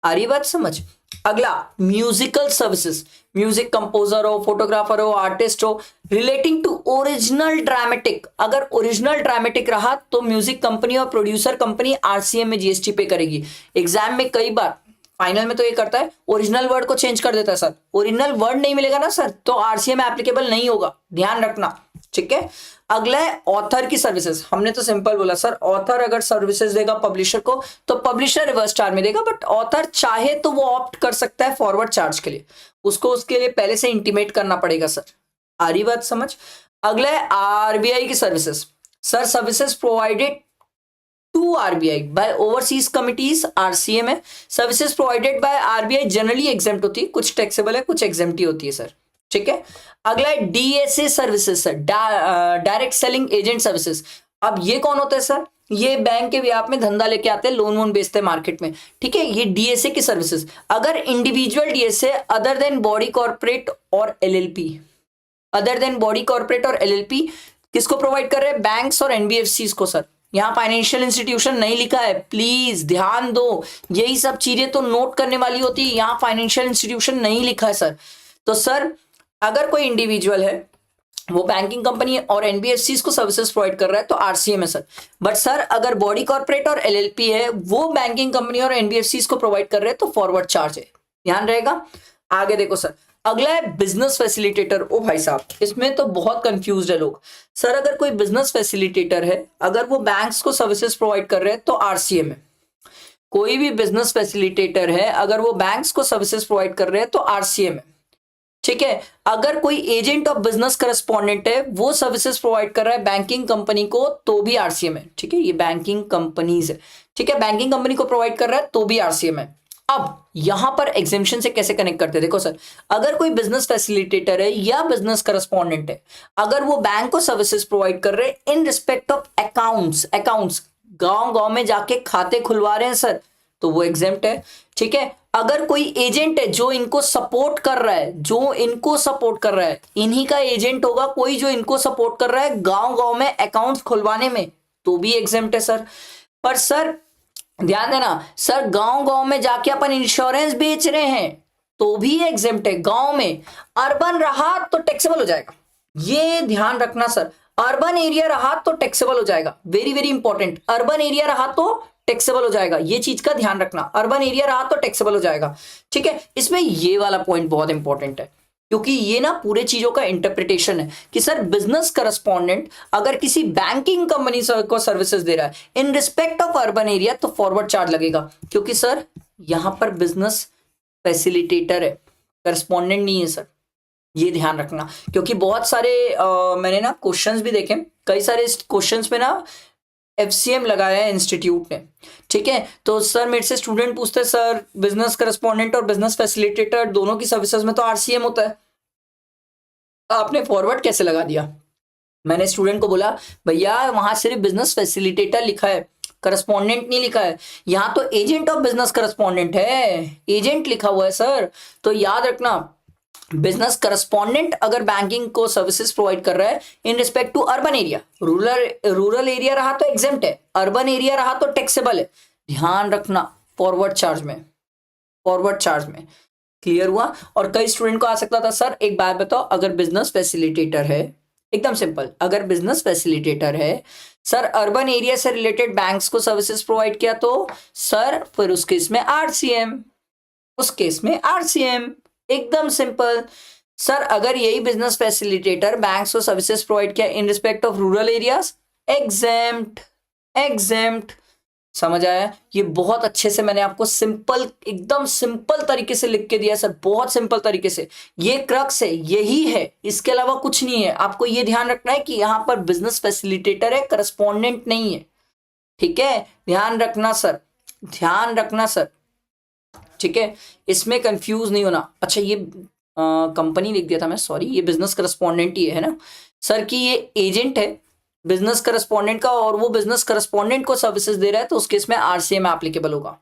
आ रही बात समझ। अगला म्यूजिकल सर्विसेज, म्यूजिक कंपोजर हो, फोटोग्राफर हो, आर्टिस्ट हो, रिलेटिंग टू ओरिजिनल ड्रामेटिक, अगर ओरिजिनल ड्रामेटिक रहा तो म्यूजिक कंपनी और प्रोड्यूसर कंपनी आरसीएम में जीएसटी पे करेगी। एग्जाम में कई बार, फाइनल में तो ये करता है, ओरिजिनल वर्ड को चेंज कर देता है सर, ओरिजिनल वर्ड नहीं मिलेगा ना सर तो आरसीएम एप्लीकेबल नहीं होगा, ध्यान रखना, ठीक है। अगला है ऑथर की सर्विसेज, हमने तो सिंपल बोला सर, ऑथर अगर सर्विसेज देगा पब्लिशर को तो पब्लिशर रिवर्स चार्ज में देगा, बट ऑथर चाहे तो वो ऑप्ट कर सकता है फॉरवर्ड चार्ज के लिए, उसको उसके लिए पहले से इंटीमेट करना पड़ेगा सर। आ रही बात समझ। अगला है आरबीआई की services, sir services provided to RBI by overseas committees, RCM है। Services provided by RBI generally exempt होती है, कुछ टैक्सेबल है, कुछ एग्जेम्प्टी होती है सर, ठीक है। अगला है DSA services sir, direct selling agent services. अब ये कौन होता है सर, ये बैंक के व्याप में धंधा लेके आते हैं, लोन वोन बेचते हैं मार्केट में, ठीक है। ये डीएसए की सर्विसेज, अगर individual DSA other than body corporate और LLP, other than body corporate और एलएलपी किसको प्रोवाइड कर रहे हैं, बैंक्स और एनबीएफसी को सर। यहां फाइनेंशियल इंस्टीट्यूशन नहीं लिखा है, प्लीज ध्यान दो, यही सब चीजें तो नोट करने वाली होती है, यहां फाइनेंशियल इंस्टीट्यूशन नहीं लिखा है सर। तो सर अगर कोई इंडिविजुअल है, वो बैंकिंग कंपनी और एनबीएफसी को सर्विसेज प्रोवाइड कर रहा है तो आरसीएम है सर। बट सर अगर बॉडी कॉर्पोरेट और एलएलपी है, वो बैंकिंग कंपनी और एनबीएफसी को प्रोवाइड कर रहे हैं तो फॉरवर्ड चार्ज है, ध्यान रहेगा। आगे देखो सर, अगला है बिजनेस फैसिलिटेटर। ओ भाई साहब, इसमें तो बहुत कंफ्यूज है लोग। सर अगर कोई बिजनेस फैसिलिटेटर है, अगर वो बैंक्स को सर्विसेज प्रोवाइड कर रहे हैं तो आरसीएम है। कोई भी बिजनेस फैसिलिटेटर है, अगर वो बैंक्स को सर्विसेज प्रोवाइड कर रहे हैं तो आरसीएम है, ठीक है। अगर कोई एजेंट ऑफ बिजनेस करस्पॉन्डेंट है, वो सर्विसेज प्रोवाइड कर रहा है बैंकिंग कंपनी को तो भी आरसीएम है, ठीक है। ये बैंकिंग कंपनीज है, ठीक है, बैंकिंग कंपनी को प्रोवाइड कर रहा है तो भी आरसीएम है। अब यहां पर एग्जेम्पशन से कैसे कनेक्ट करते हैं, देखो सर, अगर कोई बिजनेस फैसिलिटेटर है या बिजनेस करस्पॉन्डेंट है, अगर वो बैंक को सर्विसेज प्रोवाइड कर रहे हैं इन रिस्पेक्ट ऑफ अकाउंट्स गांव गांव में जाके खाते खुलवा रहे हैं सर, तो वो एग्जेम्प्ट है, ठीक है। अगर कोई एजेंट है जो इनको सपोर्ट कर रहा है, इन्हीं का एजेंट होगा कोई जो इनको सपोर्ट कर रहा है गांव गांव में अकाउंट्स खुलवाने में, तो भी एग्जेम्प्ट है सर। पर सर ध्यान देना सर, गांव गांव में जाके अपन इंश्योरेंस बेच रहे हैं तो भी एग्जेम्प्ट है, गांव में। अर्बन रहा तो टैक्सेबल हो जाएगा, ये ध्यान रखना सर, अर्बन एरिया रहा तो टैक्सेबल हो जाएगा, very very important, urban area रहा तो टैक्सेबल हो जाएगा, ये चीज का ध्यान रखना, अर्बन एरिया रहा तो टैक्सेबल हो जाएगा, ठीक है। इसमें ये वाला पॉइंट बहुत इंपॉर्टेंट है, क्योंकि ये ना पूरे चीजों का इंटरप्रिटेशन है कि सर बिजनेस करस्पॉन्डेंट अगर किसी बैंकिंग कंपनी को सर्विसेज दे रहा है in respect of urban area तो फॉरवर्ड चार्ज लगेगा, क्योंकि सर यहां पर बिजनेस फैसिलिटेटर है, करस्पॉन्डेंट नहीं है सर, ये ध्यान रखना। क्योंकि बहुत सारे मैंने ना क्वेश्चंस भी देखे, कई सारे क्वेश्चंस में ना एफसीएम लगाया है इंस्टीट्यूट ने, ठीक है। तो सर मेरे से स्टूडेंट पूछते हैं सर बिजनेस करस्पॉन्डेंट और बिजनेस फैसिलिटेटर दोनों की सर्विसेज में तो आरसीएम होता है, आपने फॉरवर्ड कैसे लगा दिया। मैंने स्टूडेंट को बोला भैया वहां सिर्फ बिजनेस फैसिलिटेटर लिखा है, करस्पॉन्डेंट नहीं लिखा है, यहाँ तो एजेंट ऑफ बिजनेस करस्पॉन्डेंट है, एजेंट लिखा हुआ है सर। तो याद रखना बिजनेस करस्पॉन्डेंट अगर बैंकिंग को सर्विसेज प्रोवाइड कर रहा है in respect to urban area, rural area रहा तो एग्जेम्प्ट है, अर्बन एरिया रहा तो टैक्सेबल है। ध्यान रखना फॉरवर्ड चार्ज में क्लियर हुआ। और कई स्टूडेंट को आ सकता था सर एक बात बताओ, अगर बिजनेस फैसिलिटेटर है, एकदम सिंपल, अगर बिजनेस फैसिलिटेटर है सर अर्बन एरिया से रिलेटेड बैंक्स को सर्विसेज प्रोवाइड किया तो सर फिर उस केस में आरसीएम, एकदम सिंपल। सर अगर यही बिजनेस फैसिलिटेटर बैंक्स को सर्विसेज प्रोवाइड किया in respect of rural areas, exempt. समझ आया? ये बहुत अच्छे से मैंने आपको सिंपल, एकदम सिंपल तरीके से लिख के दिया सर, बहुत सिंपल तरीके से। ये क्रक्स है, यही है, इसके अलावा कुछ नहीं है। आपको ये ध्यान रखना है कि यहां पर बिजनेस फैसिलिटेटर है, करस्पॉन्डेंट नहीं है। ठीक है, ध्यान रखना सर, ठीक है, इसमें कंफ्यूज नहीं होना। अच्छा ये कंपनी लिख दिया था मैं, सॉरी, ये बिजनेस करस्पॉन्डेंट ही है ना सर, कि ये एजेंट है बिजनेस करस्पॉन्डेंट का और वो बिजनेस करस्पॉन्डेंट को सर्विसेज दे रहा है, तो उस केस में आरसीएम एप्लीकेबल होगा।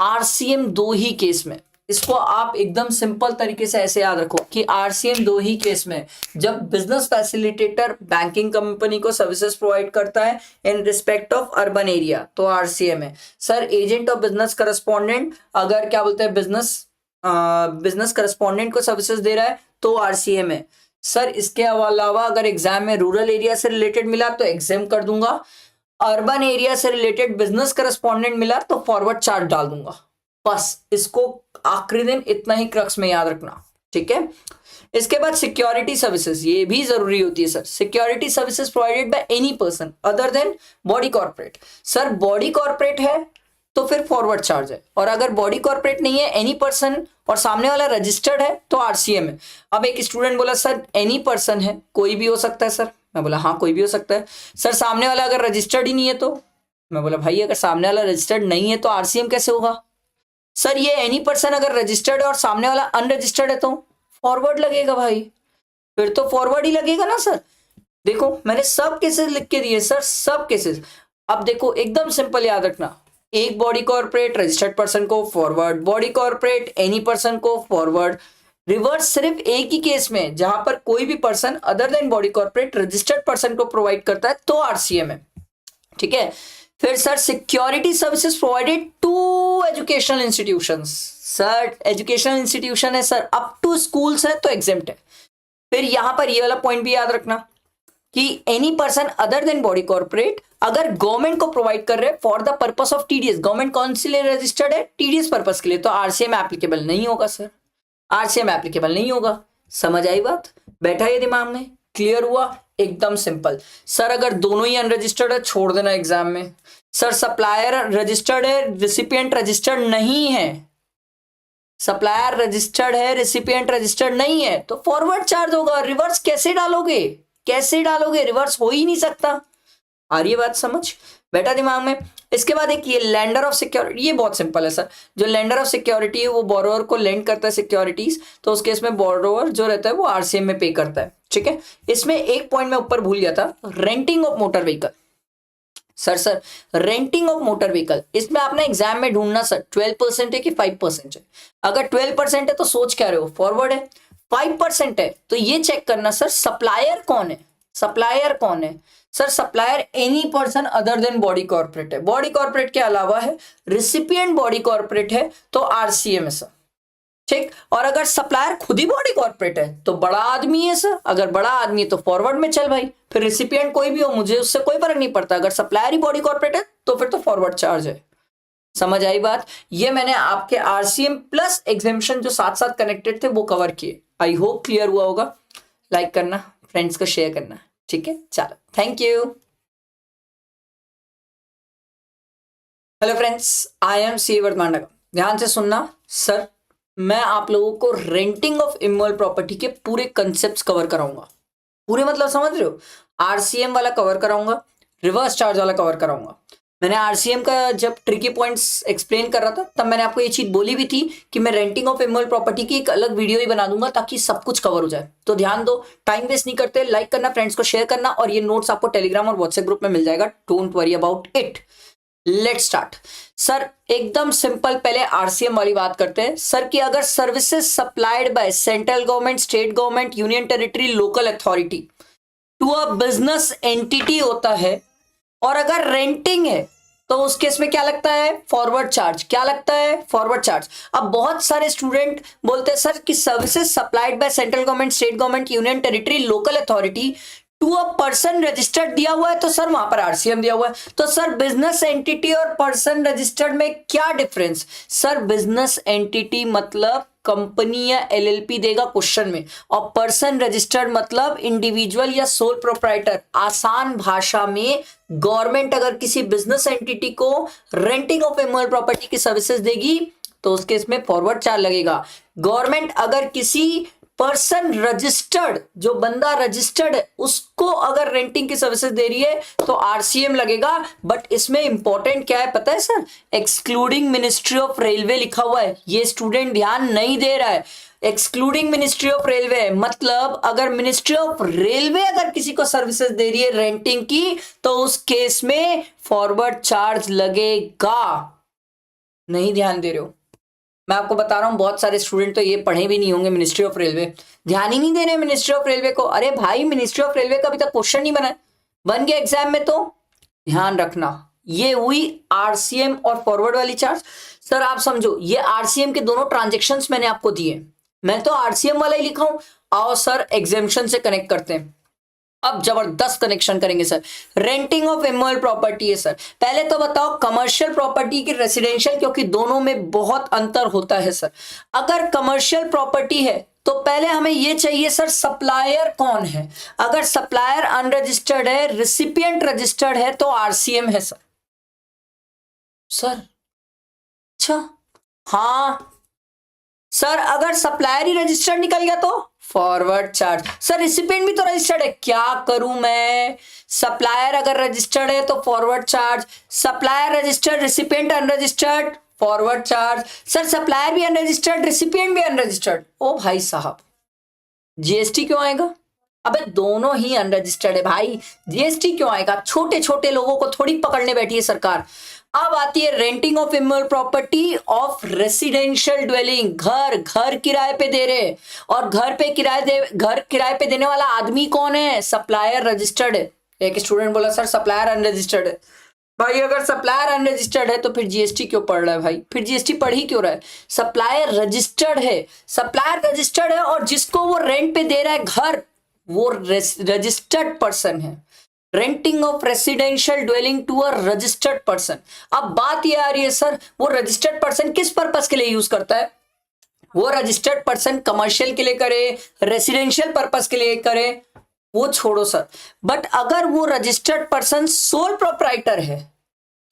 आरसीएम दो ही केस में, इसको आप एकदम सिंपल तरीके से ऐसे याद रखो कि आरसीएम दो ही केस में, जब बिजनेस फैसिलिटेटर बैंकिंग कंपनी को सर्विसेज प्रोवाइड करता है in respect of urban area तो आरसीएम है sir. Agent of business correspondent अगर क्या बोलते हैं बिजनेस करस्पॉन्डेंट को सर्विसेज दे रहा है तो आरसीएम है सर। इसके अलावा अगर एग्जाम में रूरल एरिया से रिलेटेड मिला तो एग्जाम कर दूंगा, अर्बन एरिया से रिलेटेड बिजनेस करस्पॉन्डेंट मिला तो फॉरवर्ड चार्ज डाल दूंगा। बस इसको आखिरी दिन इतना ही क्रक्स में याद रखना, ठीक है। इसके बाद सिक्योरिटी सर्विसेज, ये भी जरूरी होती है sir. Security services provided by any person other than body corporate. Sir body corporate है तो फिर फॉरवर्ड चार्ज है, और अगर बॉडी कॉर्पोरेट नहीं है, एनी पर्सन, और सामने वाला रजिस्टर्ड है तो आरसीएम है। अब एक स्टूडेंट बोला सर एनी पर्सन है, कोई भी हो सकता है सर। मैं बोला हाँ कोई भी हो सकता है सर। सामने वाला अगर रजिस्टर्ड ही नहीं है तो, मैं बोला भाई अगर सामने वाला रजिस्टर्ड नहीं है तो आरसीएम कैसे होगा सर? ये एनी पर्सन अगर रजिस्टर्ड है और सामने वाला अनरजिस्टर्ड है तो फॉरवर्ड लगेगा भाई, फिर तो फॉरवर्ड ही लगेगा ना सर। देखो मैंने सब केसेस लिख के दिए सर, सब केसेस। अब देखो एकदम सिंपल याद रखना, एक बॉडी कॉर्पोरेट रजिस्टर्ड पर्सन को forward, body corporate any person को फॉरवर्ड। रिवर्स सिर्फ एक ही केस में जहां पर कोई भी person other than body corporate registered person को प्रोवाइड करता है तो आरसीएम है, ठीक है। फिर sir security services provided to educational institutions. Sir educational institution है सर, अप टू स्कूल्स है तो एग्जेम्प्ट है। फिर यहां पर ये वाला पॉइंट भी याद रखना कि any person other than body corporate अगर गवर्नमेंट को प्रोवाइड कर रहे हैं for the purpose of TDS, government कौन सी लिए रजिस्टर्ड है? टीडीएस पर्पस के लिए, तो आरसीएम एप्लीकेबल नहीं होगा सर, आरसीएम एप्लीकेबल नहीं होगा। समझ आई बात? बैठा ये दिमाग में? क्लियर हुआ? एकदम सिंपल। सर अगर दोनों ही अनरजिस्टर्ड है छोड़ देना एग्जाम में। सर सप्लायर रजिस्टर्ड है, रिसिपिएंट रजिस्टर्ड नहीं है, सप्लायर रजिस्टर्ड है, रिसिपिएंट रजिस्टर्ड नहीं है तो फॉरवर्ड चार्ज होगा। रिवर्स कैसे डालोगे, रिवर्स हो ही नहीं सकता। आ रही है बात समझ? बैठा दिमाग में? इसके बाद एक ये लेंडर ऑफ सिक्योरिटी, ये बहुत सिंपल है सर। जो लेंडर ऑफ सिक्योरिटी है वो बोरोवर को लेंड करता है सिक्योरिटीज, तो उस केस में बोरोवर जो रहता है वो आरसीएम में पे करता है, ठीक है। इसमें एक पॉइंट मैं ऊपर भूल गया था, renting of motor vehicle. Sir renting of motor vehicle, इसमें आपने एग्जाम में ढूंढना सर 12% है कि 5% है। अगर 12% है तो सोच क्या रहे हो, फॉरवर्ड है। 5% है तो ये चेक करना सर सप्लायर कौन है, sir supplier any person other than body corporate है, बॉडी कॉर्पोरेट के अलावा है, रिसिपिएंट बॉडी कॉर्पोरेट है तो आरसीएम है सर, ठीक। और अगर सप्लायर खुद ही बॉडी कॉर्पोरेट है तो बड़ा आदमी है सर, अगर बड़ा आदमी है तो फॉरवर्ड में चल भाई, फिर रिसिपिएंट कोई भी हो मुझे उससे कोई फर्क नहीं पड़ता, अगर सप्लायर ही बॉडी कॉर्पोरेट है तो फिर तो फॉरवर्ड चार्ज है। समझ आई बात? ये मैंने आपके आरसीएम प्लस एग्जेम्पशन जो साथ साथ कनेक्टेड थे वो कवर किए। आई होप क्लियर हुआ होगा। लाइक करना, फ्रेंड्स को शेयर करना, ठीक है। चलो thank you. Hello friends, I am C Vardhaman. ध्यान से सुनना सर, मैं आप लोगों को रेंटिंग ऑफ इमोबल प्रॉपर्टी के पूरे कंसेप्ट्स कवर कराऊंगा। पूरे मतलब समझ रहे हो? आरसीएम वाला कवर कराऊंगा, रिवर्स चार्ज वाला कवर कराऊंगा। मैंने आरसीएम का जब ट्रिकी पॉइंट्स एक्सप्लेन कर रहा था तब मैंने आपको ये चीज बोली भी थी कि मैं रेंटिंग ऑफ इमोबल प्रॉपर्टी की एक अलग वीडियो ही बना दूंगा ताकि सब कुछ कवर हो जाए। तो ध्यान दो, टाइम वेस्ट नहीं करते, लाइक करना, फ्रेंड्स को शेयर करना, और ये नोट्स आपको टेलीग्राम और व्हाट्सएप ग्रुप में मिल जाएगा। Don't worry about it. Let's start sir. एकदम सिंपल, पहले आरसीएम वाली बात करते हैं सर कि अगर services supplied by central government, state government, union territory, local authority to a business entity होता है और अगर रेंटिंग है तो उस केस में क्या लगता है? Forward charge. क्या लगता है? Forward charge. अब बहुत सारे स्टूडेंट बोलते हैं सर कि services supplied by central government, state government, union territory, local authority to a person registered दिया हुआ है तो सर वहां पर आरसीएम दिया हुआ है। तो सर बिजनेस एंटिटी और पर्सन रजिस्टर्ड में क्या डिफरेंस? सर बिजनेस एंटिटी मतलब कंपनी या एलएलपी देगा क्वेश्चन में, और पर्सन रजिस्टर्ड मतलब इंडिविजुअल या सोल प्रोप्राइटर। आसान भाषा में गवर्नमेंट अगर किसी बिजनेस एंटिटी को रेंटिंग ऑफ इमोबल प्रॉपर्टी की सर्विसेज देगी तो उसके इसमें फॉरवर्ड चार्ज लगेगा। गवर्नमेंट अगर किसी पर्सन रजिस्टर्ड, जो बंदा रजिस्टर्ड है, उसको अगर रेंटिंग की सर्विसेज दे रही है तो आरसीएम लगेगा। बट इसमें इंपॉर्टेंट क्या है पता है sir? Excluding ministry of railway लिखा हुआ है, ये स्टूडेंट ध्यान नहीं दे रहा है। एक्सक्लूडिंग मिनिस्ट्री ऑफ रेलवे मतलब अगर मिनिस्ट्री ऑफ रेलवे अगर किसी को सर्विसेज दे रही है रेंटिंग की तो उस केस में फॉरवर्ड चार्ज लगेगा। नहीं ध्यान दे रहे हो? मैं आपको बता रहा हूं बहुत सारे स्टूडेंट तो ये पढ़े भी नहीं होंगे मिनिस्ट्री ऑफ रेलवे, ध्यान ही नहीं दे रहे मिनिस्ट्री ऑफ रेलवे को। अरे भाई मिनिस्ट्री ऑफ रेलवे का अभी तक क्वेश्चन नहीं बना है, बन गया एग्जाम में तो ध्यान रखना। ये हुई आरसीएम और फॉरवर्ड वाली चार्ज। सर आप समझो, ये आरसीएम के दोनों ट्रांजेक्शन्स मैंने आपको दिए, मैं तो आरसीएम वाला ही लिखा हूं। आओ सर एग्जेम्पशन से कनेक्ट करते हैं। अब जबरदस्त कनेक्शन करेंगे sir. Renting of immovable property है सर। पहले तो बताओ कमर्शियल प्रॉपर्टी की रेसिडेंशियल, क्योंकि दोनों में बहुत अंतर होता है सर। अगर कमर्शियल प्रॉपर्टी है तो पहले हमें यह चाहिए सर सप्लायर कौन है। अगर सप्लायर अनरजिस्टर्ड है, रिसिपिएंट रजिस्टर्ड है तो आरसीएम है सर। सर अच्छा हाँ सर, अगर सप्लायर ही रजिस्टर्ड निकल गया तो फॉरवर्ड चार्ज। सर रिसिपिएंट भी तो रजिस्टर्ड है, क्या करूं मैं? सप्लायर अगर रजिस्टर्ड है तो forward charge, supplier registered, recipient unregistered, forward charge. Sir supplier भी अनरजिस्टर्ड, रिसिपिएंट भी अनरजिस्टर्ड, ओ भाई साहब जीएसटी क्यों आएगा? अबे दोनों ही अनरजिस्टर्ड है भाई, जीएसटी क्यों आएगा? छोटे छोटे लोगों को थोड़ी पकड़ने बैठी है सरकार। अब आती है renting of immovable property of residential dwelling. घर किराए पे दे रहे, और घर किराए पे देने वाला आदमी कौन है? सप्लायर रजिस्टर्ड है। एक स्टूडेंट बोला सर सप्लायर अनरजिस्टर्ड है। भाई अगर सप्लायर अनरजिस्टर्ड है तो फिर जीएसटी क्यों पड़ रहा है भाई? फिर जीएसटी पढ़ ही क्यों रहा है? सप्लायर रजिस्टर्ड है, सप्लायर रजिस्टर्ड है, और जिसको वो रेंट पे दे रहा है घर, वो रजिस्टर्ड पर्सन है। Renting of residential dwelling to a registered person. अब बात ये आ रही है सर वो रजिस्टर्ड पर्सन किस पर्पस के लिए यूज करता है? वो रजिस्टर्ड पर्सन कमर्शियल के लिए करे, रेसिडेंशियल पर्पस के लिए करे, वो छोड़ो सर। बट अगर वो रजिस्टर्ड पर्सन सोल प्रोप्राइटर है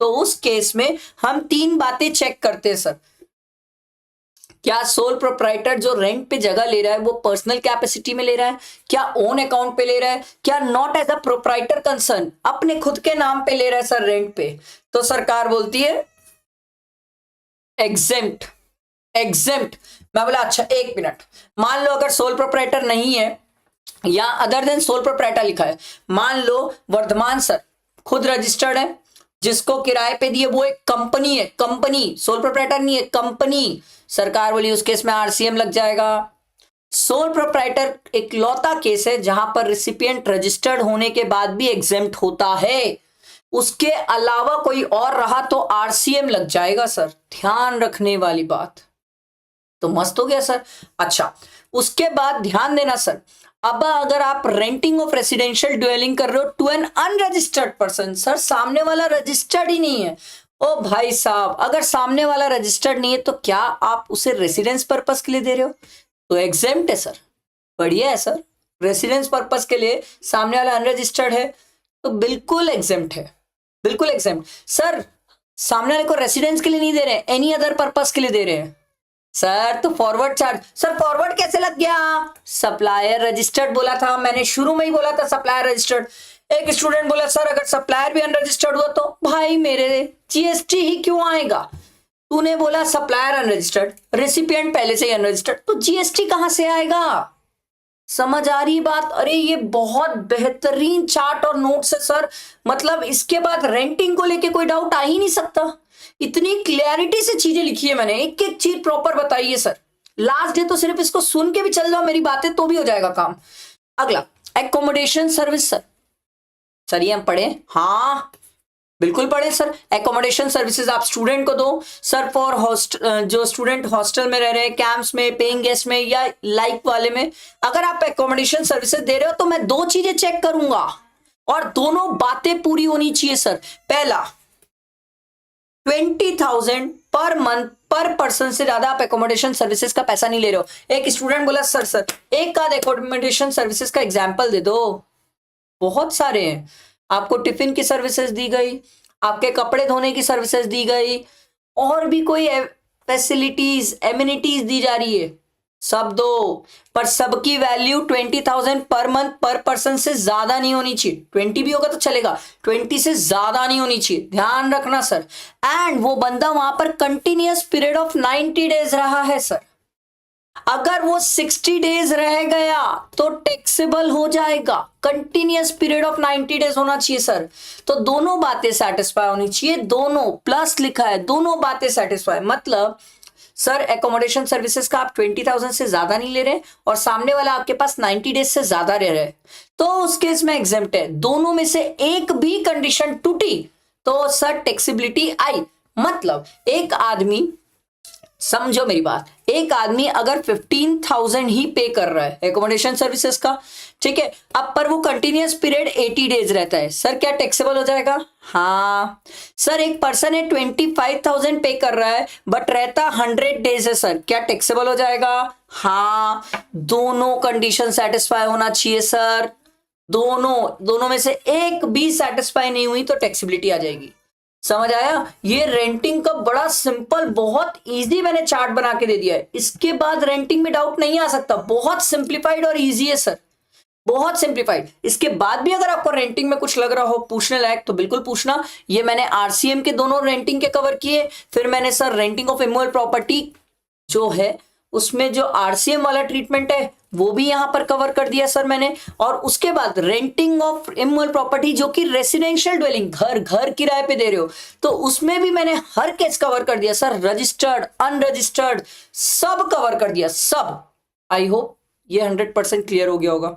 तो उस केस में हम तीन बातें चेक करते हैं सर। क्या सोल प्रोप्राइटर जो रेंट पे जगह ले रहा है वो पर्सनल कैपेसिटी में ले रहा है? क्या ओन अकाउंट पे ले रहा है? क्या not as a proprietor concern, अपने खुद के नाम पे ले रहा है सर रेंट पे? तो सरकार बोलती है एग्जेम्प्ट। मैं बोला अच्छा एक मिनट, मान लो अगर सोल प्रोप्राइटर नहीं है या अदर देन सोल प्रोप्राइटर लिखा है, मान लो वर्धमान सर खुद रजिस्टर्ड है, जिसको किराए पे दिए वो एक कंपनी है, कंपनी सोल प्रोप्राइटर नहीं है, कंपनी। सरकार बोली उस केस में आरसीएम लग जाएगा। सोल प्रोप्राइटर एक लौता केस है जहां पर रिसिपिएंट रजिस्टर्ड होने के बाद भी एग्जेम्प्ट होता है, उसके अलावा कोई और रहा तो आरसीएम लग जाएगा सर। ध्यान रखने वाली बात। तो मस्त हो गया सर। अच्छा उसके बाद ध्यान देना सर, अब अगर आप रेंटिंग ऑफ रेसिडेंशियल ड्वेलिंग कर रहे हो to an unregistered person, sir सामने वाला रजिस्टर्ड ही नहीं है। ओ भाई साहब अगर सामने वाला रजिस्टर्ड नहीं है तो क्या आप उसे रेसिडेंस पर्पस के लिए दे रहे हो? तो एग्जेम्प्ट है सर, बढ़िया है सर। रेसिडेंस पर्पस के लिए सामने वाला अनरजिस्टर्ड है तो बिल्कुल एग्जेम्प्ट है, बिल्कुल एग्जेम्प्ट। सर सामने वाले को रेसिडेंस के लिए नहीं दे रहे हैं, एनी अदर पर्पस के लिए दे रहे हैं सर, तो फॉरवर्ड चार्ज। सर फॉरवर्ड कैसे लग गया? सप्लायर रजिस्टर्ड बोला था मैंने, शुरू में ही बोला था सप्लायर रजिस्टर्ड। एक स्टूडेंट बोला सर अगर सप्लायर भी अनरजिस्टर्ड हुआ तो भाई मेरे जीएसटी ही क्यों आएगा? तूने बोला सप्लायर अनरजिस्टर्ड, रेसिपिएंट पहले से ही अनरजिस्टर्ड, तो जीएसटी कहां से आएगा? समझ आ रही बात? अरे ये बहुत बेहतरीन चार्ट और नोट्स है सर, मतलब इसके बाद रेंटिंग को लेके कोई डाउट आ ही नहीं सकता। इतनी क्लैरिटी से चीजें लिखी है मैंने, एक एक चीज प्रॉपर बताइए सर। लास्ट डे तो सिर्फ इसको सुन के भी चल जाओ मेरी बातें तो भी हो जाएगा काम। अगला एकोमोडेशन सर्विस सर। सर ये हम पढ़े? हाँ बिल्कुल पढ़े सर। एकोमोडेशन सर्विसेज आप स्टूडेंट को दो सर, फॉर हॉस्टल, जो स्टूडेंट हॉस्टल में रह रहे हैं, कैंप्स में, पेइंग गेस्ट में या लाइक वाले में, अगर आप एकोमोडेशन सर्विसेज दे रहे हो तो मैं दो चीजें चेक करूंगा और दोनों बातें पूरी होनी चाहिए सर। पहला 20,000 पर मंथ पर पर्सन से ज्यादा आप एकोमोडेशन सर्विसेज का पैसा नहीं ले रहे हो। एक स्टूडेंट बोला सर एक आध एकोमोडेशन सर्विसेज का एग्जाम्पल दे दो। बहुत सारे हैं, आपको टिफिन की सर्विसेज दी गई, आपके कपड़े धोने की सर्विसेज दी गई, और भी कोई फैसिलिटीज एमिनिटीज दी जा रही है, सब दो, पर सबकी वैल्यू 20,000 पर मंथ पर पर्सन से ज्यादा नहीं होनी चाहिए। 20 भी होगा तो चलेगा, 20 से ज्यादा नहीं होनी चाहिए, ध्यान रखना सर। एंड वो बंदा वहां पर कंटिन्यूअस पीरियड ऑफ 90 डेज रहा है सर। अगर वो 60 डेज रह गया तो टैक्सेबल हो जाएगा। कंटिन्यूअस पीरियड ऑफ 90 डेज होना चाहिए सर। तो दोनों बातें सेटिस्फाई होनी चाहिए, दोनों प्लस लिखा है, दोनों बातें सेटिस्फाई, मतलब सर एकोमोडेशन सर्विसेज का आप 20,000 से ज्यादा नहीं ले रहे और सामने वाला आपके पास 90 डेज से ज्यादा रह रहे, तो उस केस में एग्जेम्प्ट है। दोनों में से एक भी कंडीशन टूटी तो सर टैक्सेबिलिटी आई। मतलब एक आदमी, समझो मेरी बात, एक आदमी अगर 15,000 ही पे कर रहा है एकोमोडेशन सर्विसेज का, ठीक है, अब पर वो कंटिन्यूअस पीरियड 80 डेज रहता है, सर क्या टैक्सेबल हो जाएगा? हाँ सर। एक पर्सन है 25,000 पे कर रहा है बट रहता 100 डेज है, सर क्या टैक्सेबल हो जाएगा? हाँ। दोनों कंडीशन सेटिस्फाई होना चाहिए सर, दोनों में से एक भी सेटिस्फाई नहीं हुई तो टैक्सेबिलिटी आ जाएगी। समझ आया? ये रेंटिंग का बड़ा सिंपल, बहुत इजी मैंने चार्ट बना के दे दिया है। इसके बाद रेंटिंग में डाउट नहीं आ सकता, बहुत सिंप्लीफाइड और इजी है सर, बहुत सिंप्लीफाइड। इसके बाद भी अगर आपको रेंटिंग में कुछ लग रहा हो पूछने लायक तो बिल्कुल पूछना। ये मैंने आरसीएम के दोनों रेंटिंग के कवर किए, फिर मैंने sir renting of immovable property जो है उसमें जो आरसीएम वाला ट्रीटमेंट है वो भी यहां पर कवर कर दिया सर मैंने। और उसके बाद रेंटिंग ऑफ इमूवेबल प्रॉपर्टी जो कि रेसिडेंशियल ड्वेलिंग, घर किराए पे दे रहे हो, तो उसमें भी मैंने हर केस कवर कर दिया सर, रजिस्टर्ड अनरजिस्टर्ड सब कवर कर दिया सब। आई होप ये 100% क्लियर हो गया होगा।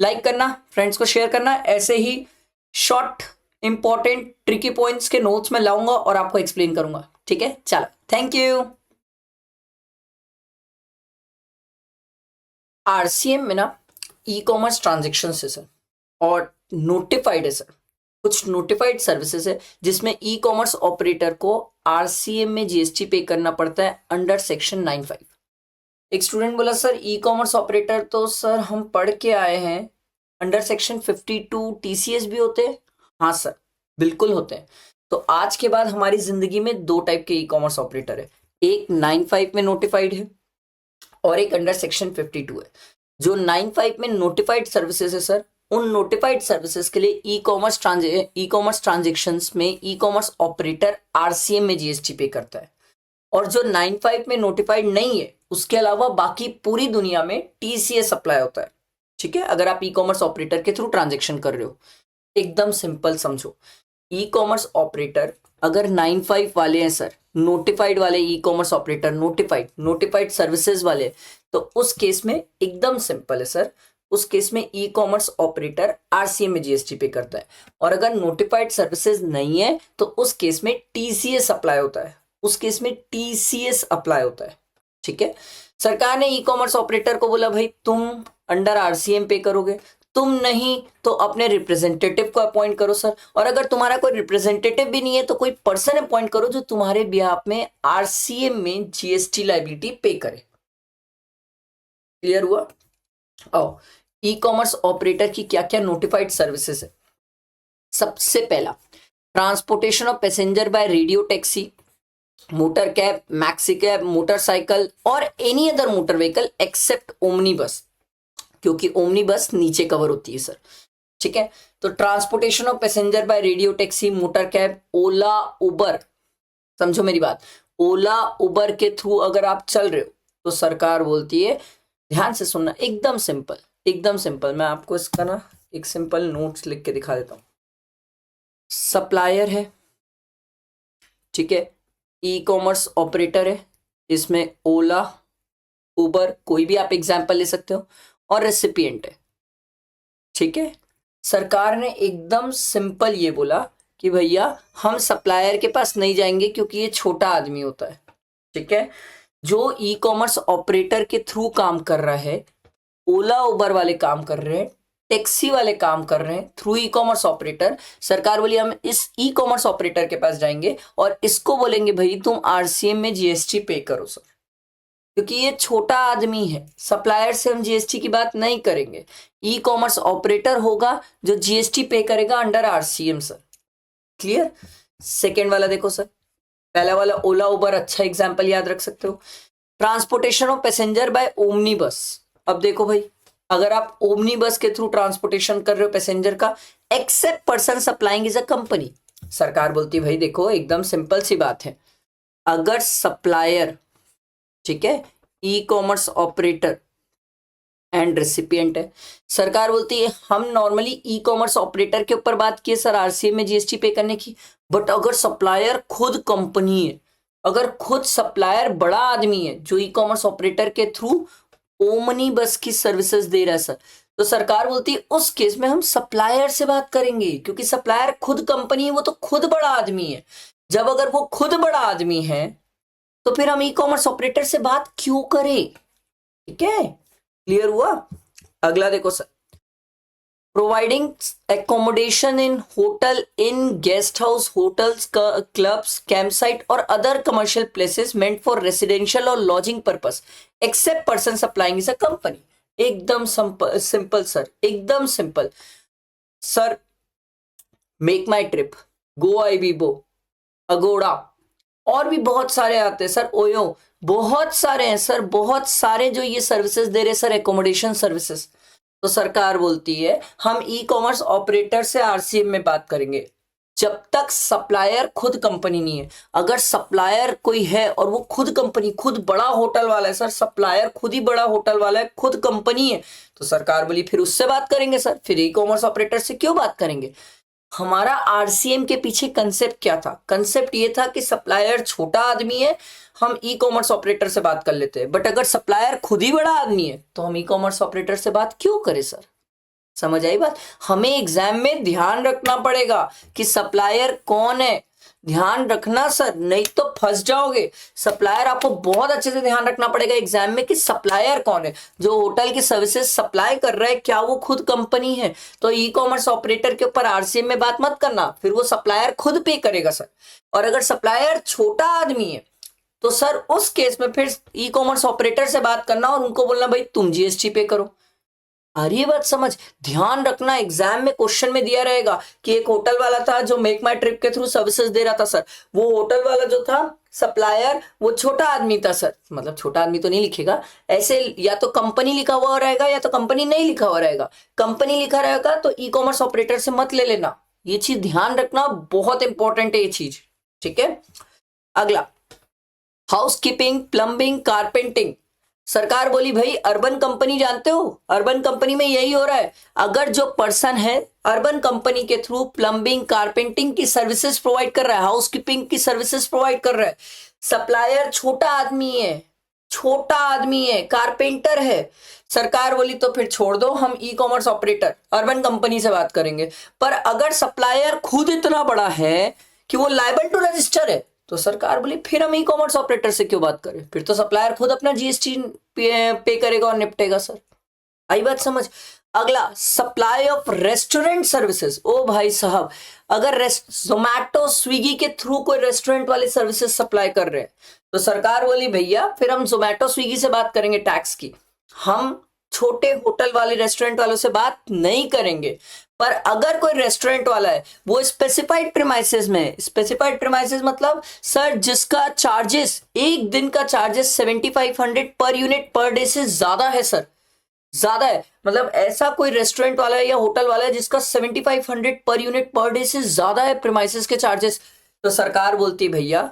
लाइक करना, फ्रेंड्स को शेयर करना, ऐसे ही शॉर्ट इंपॉर्टेंट ट्रिकी पॉइंट्स के नोट्स में लाऊंगा और आपको एक्सप्लेन करूंगा, ठीक है? चलो, थैंक यू। आरसीएम में ना ई कॉमर्स ट्रांजेक्शन है सर, और नोटिफाइड है सर, कुछ नोटिफाइड सर्विसेज है जिसमें ई कॉमर्स ऑपरेटर को आरसीएम में जीएसटी पे करना पड़ता है अंडर सेक्शन 95। एक स्टूडेंट बोला सर ई कॉमर्स ऑपरेटर तो सर हम पढ़ के आए हैं अंडर सेक्शन 52 टीसीएस भी होते हैं। हाँ सर बिल्कुल होते हैं। तो आज के बाद हमारी जिंदगी में दो टाइप के ई कॉमर्स ऑपरेटर है, एक 95 में नोटिफाइड है और एक अंडर सेक्शन 52 है। जो 95 में नोटिफाइड सर्विसेज है सर, उन नोटिफाइड सर्विसेज के लिए ई कॉमर्स ट्रांजेक्शन्स में ई कॉमर्स ऑपरेटर आरसीएम में जीएसटी पे करता है। और जो 95 में नोटिफाइड नहीं है उसके अलावा बाकी पूरी दुनिया में टीसीएस अप्लाई होता है, ठीक है, अगर आप ई कॉमर्स ऑपरेटर के थ्रू ट्रांजेक्शन कर रहे हो। एकदम सिंपल समझो, ई कॉमर्स ऑपरेटर अगर 95 वाले हैं सर, नोटिफाइड वाले ई कॉमर्स ऑपरेटर, नोटिफाइड सर्विसेज वाले, तो उस केस में एकदम सिंपल है सर, उस केस में ई कॉमर्स ऑपरेटर आरसीएम में जीएसटी पे करता है। और अगर नोटिफाइड सर्विसेज नहीं है तो उस केस में टीसीएस अप्लाई होता है, उस केस में टीसीएस अप्लाई होता है, ठीक है। सरकार ने ई कॉमर्स ऑपरेटर को बोला भाई तुम अंडर आरसीएम पे करोगे, तुम नहीं तो अपने रिप्रेजेंटेटिव को अपॉइंट करो सर, और अगर तुम्हारा कोई रिप्रेजेंटेटिव भी नहीं है तो कोई पर्सन अपॉइंट करो जो तुम्हारे बिहाफ में आरसीएम में जीएसटी लायबिलिटी पे करे। क्लियर हुआ? आओ, ई कॉमर्स ऑपरेटर की क्या क्या नोटिफाइड सर्विसेज है। सबसे पहला, transportation of passenger by radio taxi, motor cab, maxi cab, motorcycle और any other motor vehicle except omni bus, क्योंकि ओमनी बस नीचे कवर होती है सर। ठीक है। तो transportation of passenger by radio taxi, motor cab, Ola, Uber, समझो मेरी बात, ओला उबर के थ्रू अगर आप चल रहे हो तो सरकार बोलती है, ध्यान से सुनना, एकदम सिंपल, एकदम सिंपल, मैं आपको इसका ना एक सिंपल नोट्स लिख के दिखा देता हूं। सप्लायर है, ठीक है, ई कॉमर्स ऑपरेटर है, इसमें ओला, उबर, कोई भी आप एग्जाम्पल ले सकते हो, और रेसिपिएंट है, ठीक है। सरकार ने एकदम सिंपल ये बोला कि भैया हम सप्लायर के पास नहीं जाएंगे क्योंकि ये छोटा आदमी होता है, ठीक है। जो ई कॉमर्स ऑपरेटर के थ्रू काम कर रहा है, ओला उबर वाले काम कर रहे हैं, टैक्सी वाले काम कर रहे हैं थ्रू ई कॉमर्स ऑपरेटर, सरकार बोली हम इस ई कॉमर्स ऑपरेटर के पास जाएंगे और इसको बोलेंगे भाई तुम आरसीएम में जीएसटी पे करो सर, क्योंकि ये छोटा आदमी है, सप्लायर से हम जीएसटी की बात नहीं करेंगे, ई कॉमर्स ऑपरेटर होगा जो जीएसटी पे करेगा under RCM sir. Clear. Second वाला देखो सर, पहला वाला ओला उबर अच्छा एग्जाम्पल याद रख सकते हो। Transportation of passenger by omni bus, अब देखो भाई अगर आप ओमनी बस के थ्रू ट्रांसपोर्टेशन कर रहे हो पैसेंजर का, except person supplying is a company, सरकार बोलती भाई देखो एकदम सिंपल सी बात है, अगर सप्लायर, ठीक है, e commerce operator and recipient है, सरकार बोलती है हम नॉर्मली ई कॉमर्स ऑपरेटर के ऊपर बात किए सर आरसीएम में जीएसटी पे करने की, बट अगर सप्लायर खुद कंपनी है, अगर खुद सप्लायर बड़ा आदमी है जो ई कॉमर्स ऑपरेटर के थ्रू ओमनी बस की सर्विसेज दे रहा है सर, तो सरकार बोलती है उस केस में हम सप्लायर से बात करेंगे, क्योंकि सप्लायर खुद कंपनी है, वो तो खुद बड़ा आदमी है। जब अगर वो खुद बड़ा आदमी है तो फिर हम ई कॉमर्स ऑपरेटर से बात क्यों करें, ठीक है, क्लियर हुआ। अगला देखो sir, providing accommodation in hotel, in guest house, hotels, clubs, camp site और other commercial places meant for residential और lodging purpose except person supplying is a company. एकदम सिंपल सर, एकदम simple sir, Make My Trip, Goibibo, Agoda, और भी बहुत सारे आते हैं सर, ओयो, बहुत सारे हैं सर, बहुत सारे जो ये सर्विसेज दे रहे सर, एकोमोडेशन सर्विसेज। तो सरकार बोलती है हम ई कॉमर्स ऑपरेटर से आरसीएम में बात करेंगे जब तक सप्लायर खुद कंपनी नहीं है। अगर सप्लायर कोई है और वो खुद कंपनी, खुद बड़ा होटल वाला है सर, सप्लायर खुद ही बड़ा होटल वाला है, खुद कंपनी है, तो सरकार बोली फिर उससे बात करेंगे सर, फिर ई कॉमर्स ऑपरेटर से क्यों बात करेंगे। हमारा आरसीएम के पीछे कंसेप्ट क्या था, कंसेप्ट ये था कि सप्लायर छोटा आदमी है, हम ई कॉमर्स ऑपरेटर से बात कर लेते हैं, बट अगर सप्लायर खुद ही बड़ा आदमी है तो हम ई कॉमर्स ऑपरेटर से बात क्यों करें सर। समझ आई बात। हमें एग्जाम में ध्यान रखना पड़ेगा कि सप्लायर कौन है, ध्यान रखना सर, नहीं तो फंस जाओगे। सप्लायर आपको बहुत अच्छे से ध्यान रखना पड़ेगा एग्जाम में कि सप्लायर कौन है, जो होटल की सर्विसेज सप्लाई कर रहा है क्या वो खुद कंपनी है। तो ई कॉमर्स ऑपरेटर के ऊपर आरसीएम में बात मत करना, फिर वो सप्लायर खुद पे करेगा सर। और अगर सप्लायर छोटा आदमी है तो सर उस केस में फिर ई कॉमर्स ऑपरेटर से बात करना और उनको बोलना भाई तुम जीएसटी पे करो। आ रही है बात समझ। ध्यान रखना एग्जाम में क्वेश्चन में दिया रहेगा कि एक होटल वाला था जो मेक माई ट्रिप के थ्रू सर्विसेज दे रहा था सर, वो होटल वाला जो था सप्लायर वो छोटा आदमी था सर, मतलब छोटा आदमी तो नहीं लिखेगा ऐसे, या तो कंपनी लिखा हुआ रहेगा या तो कंपनी नहीं लिखा हुआ रहेगा। कंपनी लिखा रहेगा तो ई कॉमर्स ऑपरेटर से मत ले लेना, ये चीज ध्यान रखना, बहुत इंपॉर्टेंट है ये चीज, ठीक है। अगला, हाउसकीपिंग, प्लम्बिंग, कारपेंटिंग। सरकार बोली भाई अर्बन कंपनी जानते हो, अर्बन कंपनी में यही हो रहा है, अगर जो पर्सन है अर्बन कंपनी के थ्रू प्लम्बिंग, कारपेंटिंग की सर्विसेज प्रोवाइड कर रहा है, हाउसकीपिंग की सर्विसेज प्रोवाइड कर रहा है, सप्लायर छोटा आदमी है, छोटा आदमी है, कारपेंटर है, सरकार बोली तो फिर छोड़ दो, हम ई कॉमर्स ऑपरेटर अर्बन कंपनी से बात करेंगे। पर अगर सप्लायर खुद इतना बड़ा है कि वो लायबल टू रजिस्टर है तो सरकार बोली फिर हम ई कॉमर्स ऑपरेटर से क्यों बात करें, फिर तो सप्लायर खुद अपना जीएसटी पे करेगा और निपटेगा सर। आई बात समझ। अगला, सप्लाई ऑफ रेस्टोरेंट सर्विसेज। ओ भाई साहब, अगर जोमैटो स्विगी के थ्रू कोई रेस्टोरेंट वाले सर्विसेज सप्लाई कर रहे हैं तो सरकार बोली भैया फिर हम जोमैटो स्विगी से बात करेंगे टैक्स की, हम छोटे होटल वाले रेस्टोरेंट वालों से बात नहीं करेंगे। पर अगर कोई रेस्टोरेंट वाला है वो स्पेसिफाइड प्रीमाइसेस में, स्पेसिफाइड प्रीमाइसेस मतलब सर जिसका चार्जेस, एक दिन का charges 7500 per unit per day से ज्यादा है सर, ज्यादा है, मतलब ऐसा कोई रेस्टोरेंट वाला है या होटल वाला है जिसका 7500 पर यूनिट पर डे से ज्यादा है प्रीमाइसेस के चार्जेस, तो सरकार बोलती है भैया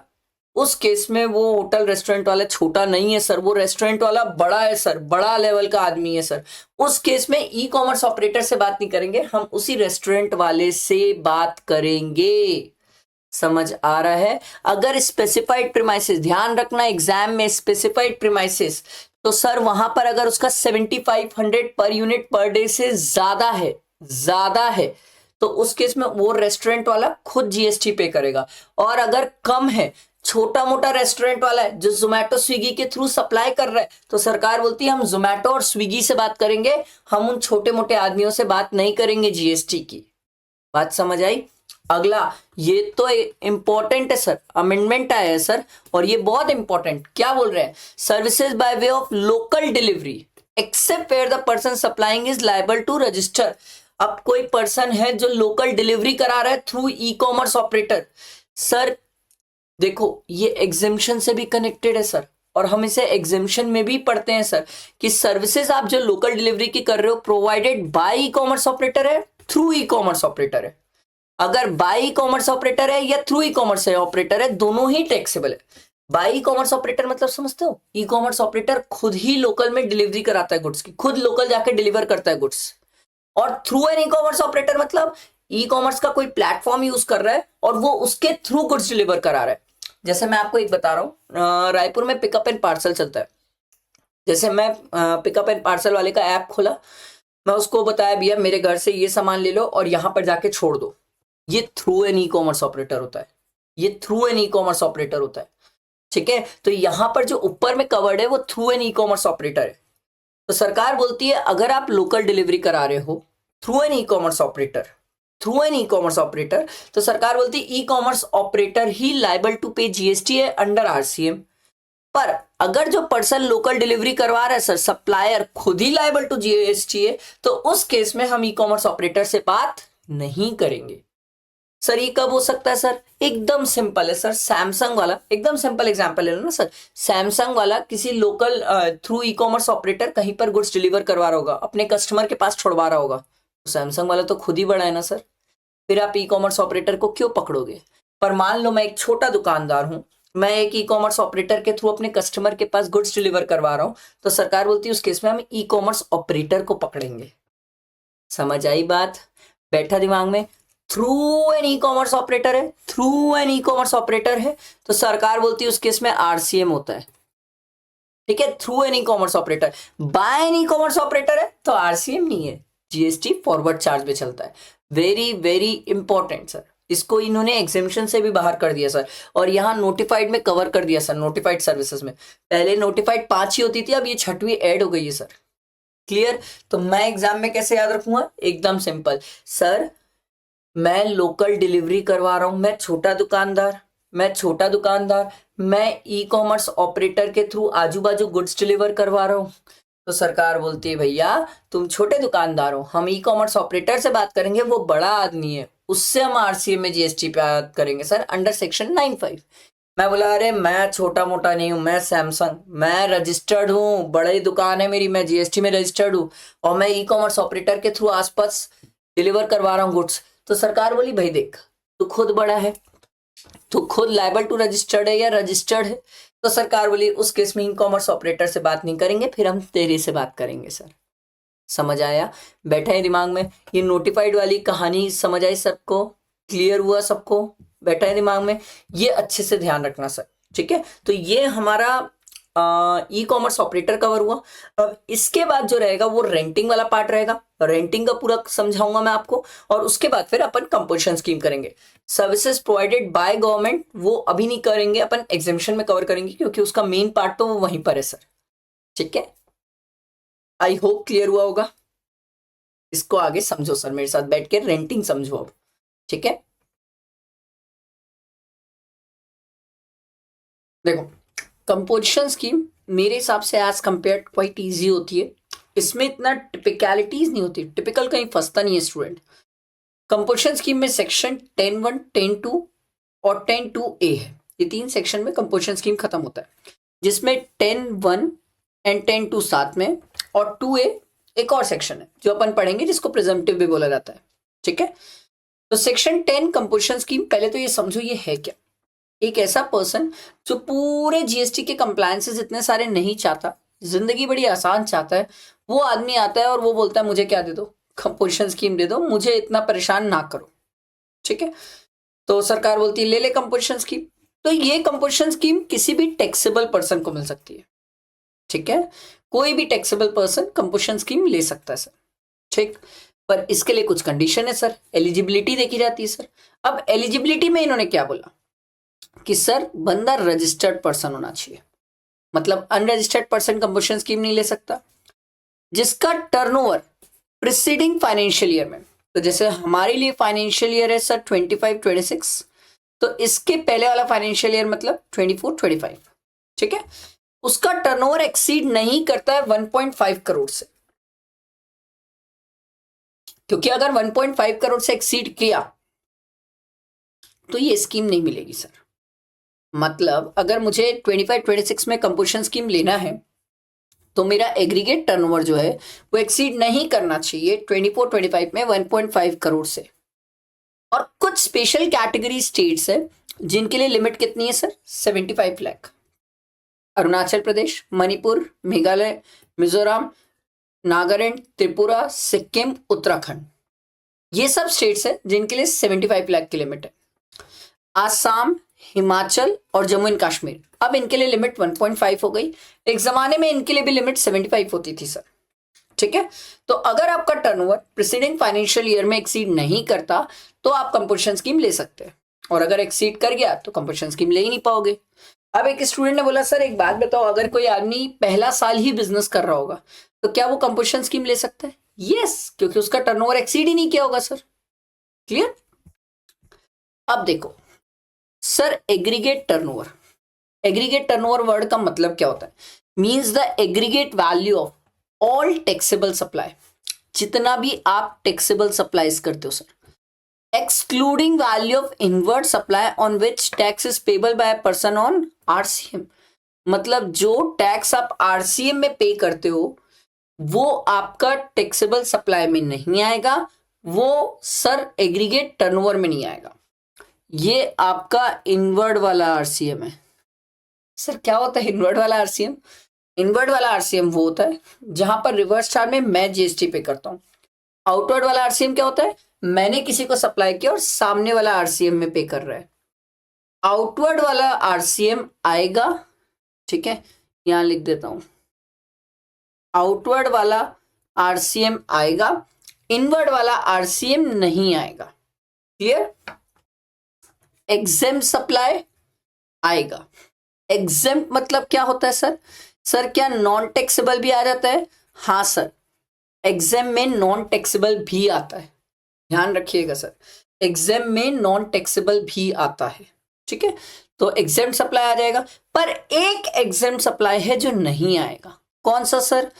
उस केस में वो होटल रेस्टोरेंट वाला छोटा नहीं है सर, वो रेस्टोरेंट वाला बड़ा है सर, बड़ा लेवल का आदमी है सर। उस केस में ई कॉमर्स ऑपरेटर से बात नहीं करेंगे, हम उसी रेस्टोरेंट वाले से बात करेंगे। समझ आ रहा है? अगर स्पेसिफाइड प्रीमाइसेस, ध्यान रखना एग्जाम में स्पेसिफाइड प्रीमाइसेस, तो सर वहां पर अगर उसका 7500 पर यूनिट पर डे से ज्यादा है तो उस केस में वो रेस्टोरेंट वाला खुद जीएसटी पे करेगा। और अगर कम है, छोटा मोटा रेस्टोरेंट वाला है जो जोमेटो स्विगी के थ्रू सप्लाई कर रहा है, तो सरकार बोलती है हम जोमेटो और स्विगी से बात करेंगे, हम उन छोटे मोटे आदमियों से बात नहीं करेंगे जीएसटी की। बात समझ आई? अगला, ये तो इंपॉर्टेंट है सर, अमेंडमेंट आया है सर, और ये बहुत इंपॉर्टेंट, क्या बोल रहे हैं, services by way of local delivery except where the person supplying is liable to register. अब कोई पर्सन है जो लोकल डिलीवरी करा रहा है through e commerce operator, sir देखो ये एग्जेम्पशन से भी कनेक्टेड है सर, और हम इसे एग्जेम्पशन में भी पढ़ते हैं सर कि सर्विसेज आप जो लोकल डिलीवरी की कर रहे हो provided by E commerce operator है, थ्रू ई कॉमर्स ऑपरेटर है। अगर बाय ई कॉमर्स ऑपरेटर है या थ्रू ई कॉमर्स ऑपरेटर है, दोनों ही टैक्सेबल है। बाय ई कॉमर्स ऑपरेटर मतलब समझते हो, ई कॉमर्स ऑपरेटर खुद ही लोकल में डिलीवरी कराता है गुड्स की, खुद लोकल जाके डिलीवर करता है गुड्स। और through an e commerce operator मतलब ई कॉमर्स का कोई प्लेटफॉर्म यूज कर रहा है और वो उसके थ्रू गुड्स डिलीवर करा रहा है। जैसे मैं आपको एक बता रहा हूँ, रायपुर में पिकअप एंड पार्सल चलता है। जैसे मैं पिकअप एंड पार्सल वाले का ऐप खोला, मैं उसको बताया भैया मेरे घर से ये सामान ले लो और यहां पर जाके छोड़ दो, ये through an e commerce operator होता है, ये through an e commerce operator होता है। ठीक है, तो यहां पर जो ऊपर में कवर्ड है वो through an e commerce operator है। तो सरकार बोलती है अगर आप लोकल डिलीवरी करा रहे हो through an e commerce operator, through an e commerce operator, तो सरकार बोलती है ई कॉमर्स ऑपरेटर ही लायबल टू पे जीएसटी है अंडर आरसीएम। पर अगर जो पर्सन लोकल डिलीवरी करवा रहा है सर, सप्लायर खुद ही लायबल टू जीएसटी है, तो उस केस में हम ई कॉमर्स ऑपरेटर से बात नहीं करेंगे। सर ये कब हो सकता है सर? एकदम सिंपल है सर, सैमसंग वाला, एकदम सिंपल एग्जांपल ले लो ना सर, सैमसंग वाला किसी local through e commerce operator कहीं पर गुड्स डिलीवर करवा रहा होगा, अपने कस्टमर के पास छोड़वा रहा होगा, तो सैमसंग वाला तो खुद ही बड़ा है ना सर, फिर आप ई कॉमर्स ऑपरेटर को क्यों पकड़ोगे? पर मान लो मैं एक छोटा दुकानदार हूं, मैं एक ई कॉमर्स ऑपरेटर के थ्रू अपने कस्टमर के पास गुड्स डिलीवर करवा रहा हूं, तो सरकार बोलती है उस केस में हम ई कॉमर्स ऑपरेटर को पकड़ेंगे। समझ आई बात? बैठा दिमाग में? Through an e commerce operator है, through an e commerce operator है, तो सरकार बोलती है उस केस में आरसीएम होता है। ठीक है, through an e commerce operator, by an e commerce operator है तो आरसीएम नहीं है, जीएसटी फॉरवर्ड चार्ज पे चलता है। वेरी वेरी इंपॉर्टेंट सर, इसको इन्होंने एग्जेम्पशन से भी बाहर कर दिया सर, और यहाँ नोटिफाइड में कवर कर दिया सर। नोटिफाइड सर्विसेज में पहले नोटिफाइड 5 ही होती थी, अब ये 6वीं ऐड हो गई है सर। क्लियर? तो मैं एग्जाम में कैसे याद रखूंगा? एकदम सिंपल सर, मैं लोकल डिलीवरी करवा रहा हूं, मैं छोटा दुकानदार, मैं ई कॉमर्स ऑपरेटर के थ्रू आजू बाजू गुड्स डिलीवर करवा रहा हूं, तो सरकार बोलती है भैया तुम छोटे दुकानदार हो, हम ई कॉमर्स ऑपरेटर से बात करेंगे, वो बड़ा आदमी है, उससे हम आरसीएम में जीएसटी पे बात करेंगे सर अंडर सेक्शन 95। मैं बोला अरे मैं छोटा मोटा नहीं हूं, मैं सैमसंग, मैं रजिस्टर्ड हूं, बड़ी दुकान है मेरी, मैं जीएसटी में रजिस्टर्ड हूं, और मैं ई कॉमर्स ऑपरेटर के थ्रू आसपास डिलीवर करवा रहा हूँ गुड्स। तो सरकार बोली भाई देख तू खुद बड़ा है, तू खुद लायबल टू रजिस्टर्ड है या रजिस्टर्ड है, तो सरकार बोली उस केस में ई कॉमर्स ऑपरेटर से बात नहीं करेंगे, फिर हम तेरे से बात करेंगे सर। समझ आया? बैठा है दिमाग में? ये नोटिफाइड वाली कहानी समझ आई सबको? क्लियर हुआ सबको? बैठा है दिमाग में? ये अच्छे से ध्यान रखना सर। ठीक है, तो ये हमारा ई कॉमर्स ऑपरेटर कवर हुआ। अब इसके बाद जो रहेगा वो रेंटिंग वाला पार्ट रहेगा, रेंटिंग का पूरा समझाऊंगा मैं आपको, और उसके बाद फिर अपन कंपोजिशन स्कीम करेंगे। सर्विसेज प्रोवाइडेड बाय गवर्नमेंट वो अभी नहीं करेंगे, अपन एग्जामिशन में कवर करेंगे, क्योंकि उसका मेन पार्ट तो वो वहीं पर है सर। ठीक है, आई होप क्लियर हुआ होगा। इसको आगे समझो सर, मेरे साथ बैठ के रेंटिंग समझो अब। ठीक है, देखो कंपोजिशन स्कीम मेरे हिसाब से एज कंपेयर क्वाइट इजी होती है, इसमें इतना टिपिकलिटीज नहीं होती, टिपिकल कहीं फंसता नहीं है स्टूडेंट। कंपोजिशन स्कीम में सेक्शन 10(1), 10(2) और 10(2)A है, ये 3 सेक्शन में कंपोजिशन स्कीम खत्म होता है, जिसमें 10(1) एंड 10(2) साथ में और 2A एक और सेक्शन है जो अपन पढ़ेंगे जिसको प्रिजम्पटिव भी बोला जाता है, ठीक है। तो सेक्शन 10 कंपोजिशन स्कीम, पहले तो ये समझो ये है क्या। एक ऐसा पर्सन जो पूरे जीएसटी के कंप्लायंसेस इतने सारे नहीं चाहता, जिंदगी बड़ी आसान चाहता है, वो आदमी आता है और वो बोलता है मुझे क्या दे दो, कंपोजिशन स्कीम दे दो, मुझे इतना परेशान ना करो, ठीक है। तो सरकार बोलती है ले ले कंपोजिशन स्कीम। तो ये कंपोजिशन स्कीम किसी भी टैक्सेबल पर्सन को मिल सकती है, ठीक है। कोई भी टैक्सेबल पर्सन कंपोजिशन स्कीम ले सकता है सर, ठीक। पर इसके लिए कुछ कंडीशन है सर, एलिजिबिलिटी देखी जाती है सर। अब एलिजिबिलिटी में इन्होंने क्या बोला कि सर बंदा रजिस्टर्ड पर्सन होना चाहिए, मतलब अनरजिस्टर्ड पर्सन कंपोजिशन स्कीम नहीं ले सकता। जिसका टर्नओवर प्रीसीडिंग फाइनेंशियल ईयर में, तो जैसे हमारे लिए फाइनेंशियल ईयर है सर 25-26, तो इसके पहले वाला फाइनेंशियल ईयर मतलब 24-25, ठीक है। उसका टर्नओवर एक्सीड नहीं करता है 1.5 करोड़ से, क्योंकि अगर 1.5 करोड़ से एक्सीड किया तो ये स्कीम नहीं मिलेगी सर। मतलब अगर मुझे 25-26 में कंपोजिशन स्कीम लेना है तो मेरा एग्रीगेट टर्नओवर जो है वो एक्सीड नहीं करना चाहिए 24-25 में 1.5 करोड़ से। और कुछ स्पेशल कैटेगरी स्टेट्स है जिनके लिए लिमिट कितनी है सर, 75 लाख। अरुणाचल प्रदेश, मणिपुर, मेघालय, मिजोरम, नागालैंड, त्रिपुरा, सिक्किम, उत्तराखंड, ये सब स्टेट्स है जिनके लिए 75 लाख की लिमिट है। आसाम, हिमाचल और जम्मू एंड कश्मीर, अब इनके लिए लिमिट 1.5 हो गई। एक जमाने में इनके लिए भी लिमिट 75 होती थी सर, ठीक है। तो अगर आपका टर्नओवर प्रीसीडिंग फाइनेंशियल ईयर में एक्सीड नहीं करता तो आप कंपोजिशन स्कीम ले सकते हैं, और अगर एक्सीड कर गया तो कंपोजिशन स्कीम ले ही नहीं पाओगे। अब एक स्टूडेंट ने बोला सर एक बात बताओ, अगर कोई आदमी पहला साल ही बिजनेस कर रहा होगा तो क्या वो कंपोजिशन स्कीम ले सकता है? यस, क्योंकि उसका टर्नओवर एक्सीड ही नहीं किया होगा सर। क्लियर? अब देखो sir, aggregate turnover, aggregate turnover word का मतलब क्या होता है? Means the aggregate value of all taxable supply, जितना भी आप टैक्सेबल सप्लाईज करते हो sir, excluding value of inward supply on which tax is payable by a person on RCM. मतलब जो टैक्स आप आरसीएम में पे करते हो वो आपका टैक्सेबल सप्लाई में नहीं आएगा, वो सर एग्रीगेट टर्नओवर में नहीं आएगा। ये आपका इनवर्ड वाला आरसीएम है सर। क्या होता है इनवर्ड वाला आरसीएम? इनवर्ड वाला आरसीएम वो होता है जहां पर रिवर्स चार्ज में मैं जीएसटी पे करता हूं। आउटवर्ड वाला आरसीएम क्या होता है? मैंने किसी को सप्लाई किया और सामने वाला आरसीएम में पे कर रहा है। आउटवर्ड वाला आरसीएम आएगा, ठीक है, यहां लिख देता हूं, आउटवर्ड वाला आरसीएम आएगा, इनवर्ड वाला आरसीएम नहीं आएगा। क्लियर? एग्जेम्प्ट सप्लाई आएगा। एग्जेम्प्ट मतलब क्या होता है सर? सर क्या नॉन टैक्सेबल भी आ जाता है? हाँ सर, एग्जाम में नॉन टैक्सेबल भी आता है, ध्यान रखिएगा सर, एग्जाम में नॉन टैक्सेबल भी आता है, ठीक है। तो एग्जाम सप्लाई आ जाएगा, पर एक एग्जाम सप्लाई है जो नहीं आएगा। कौन सा sir?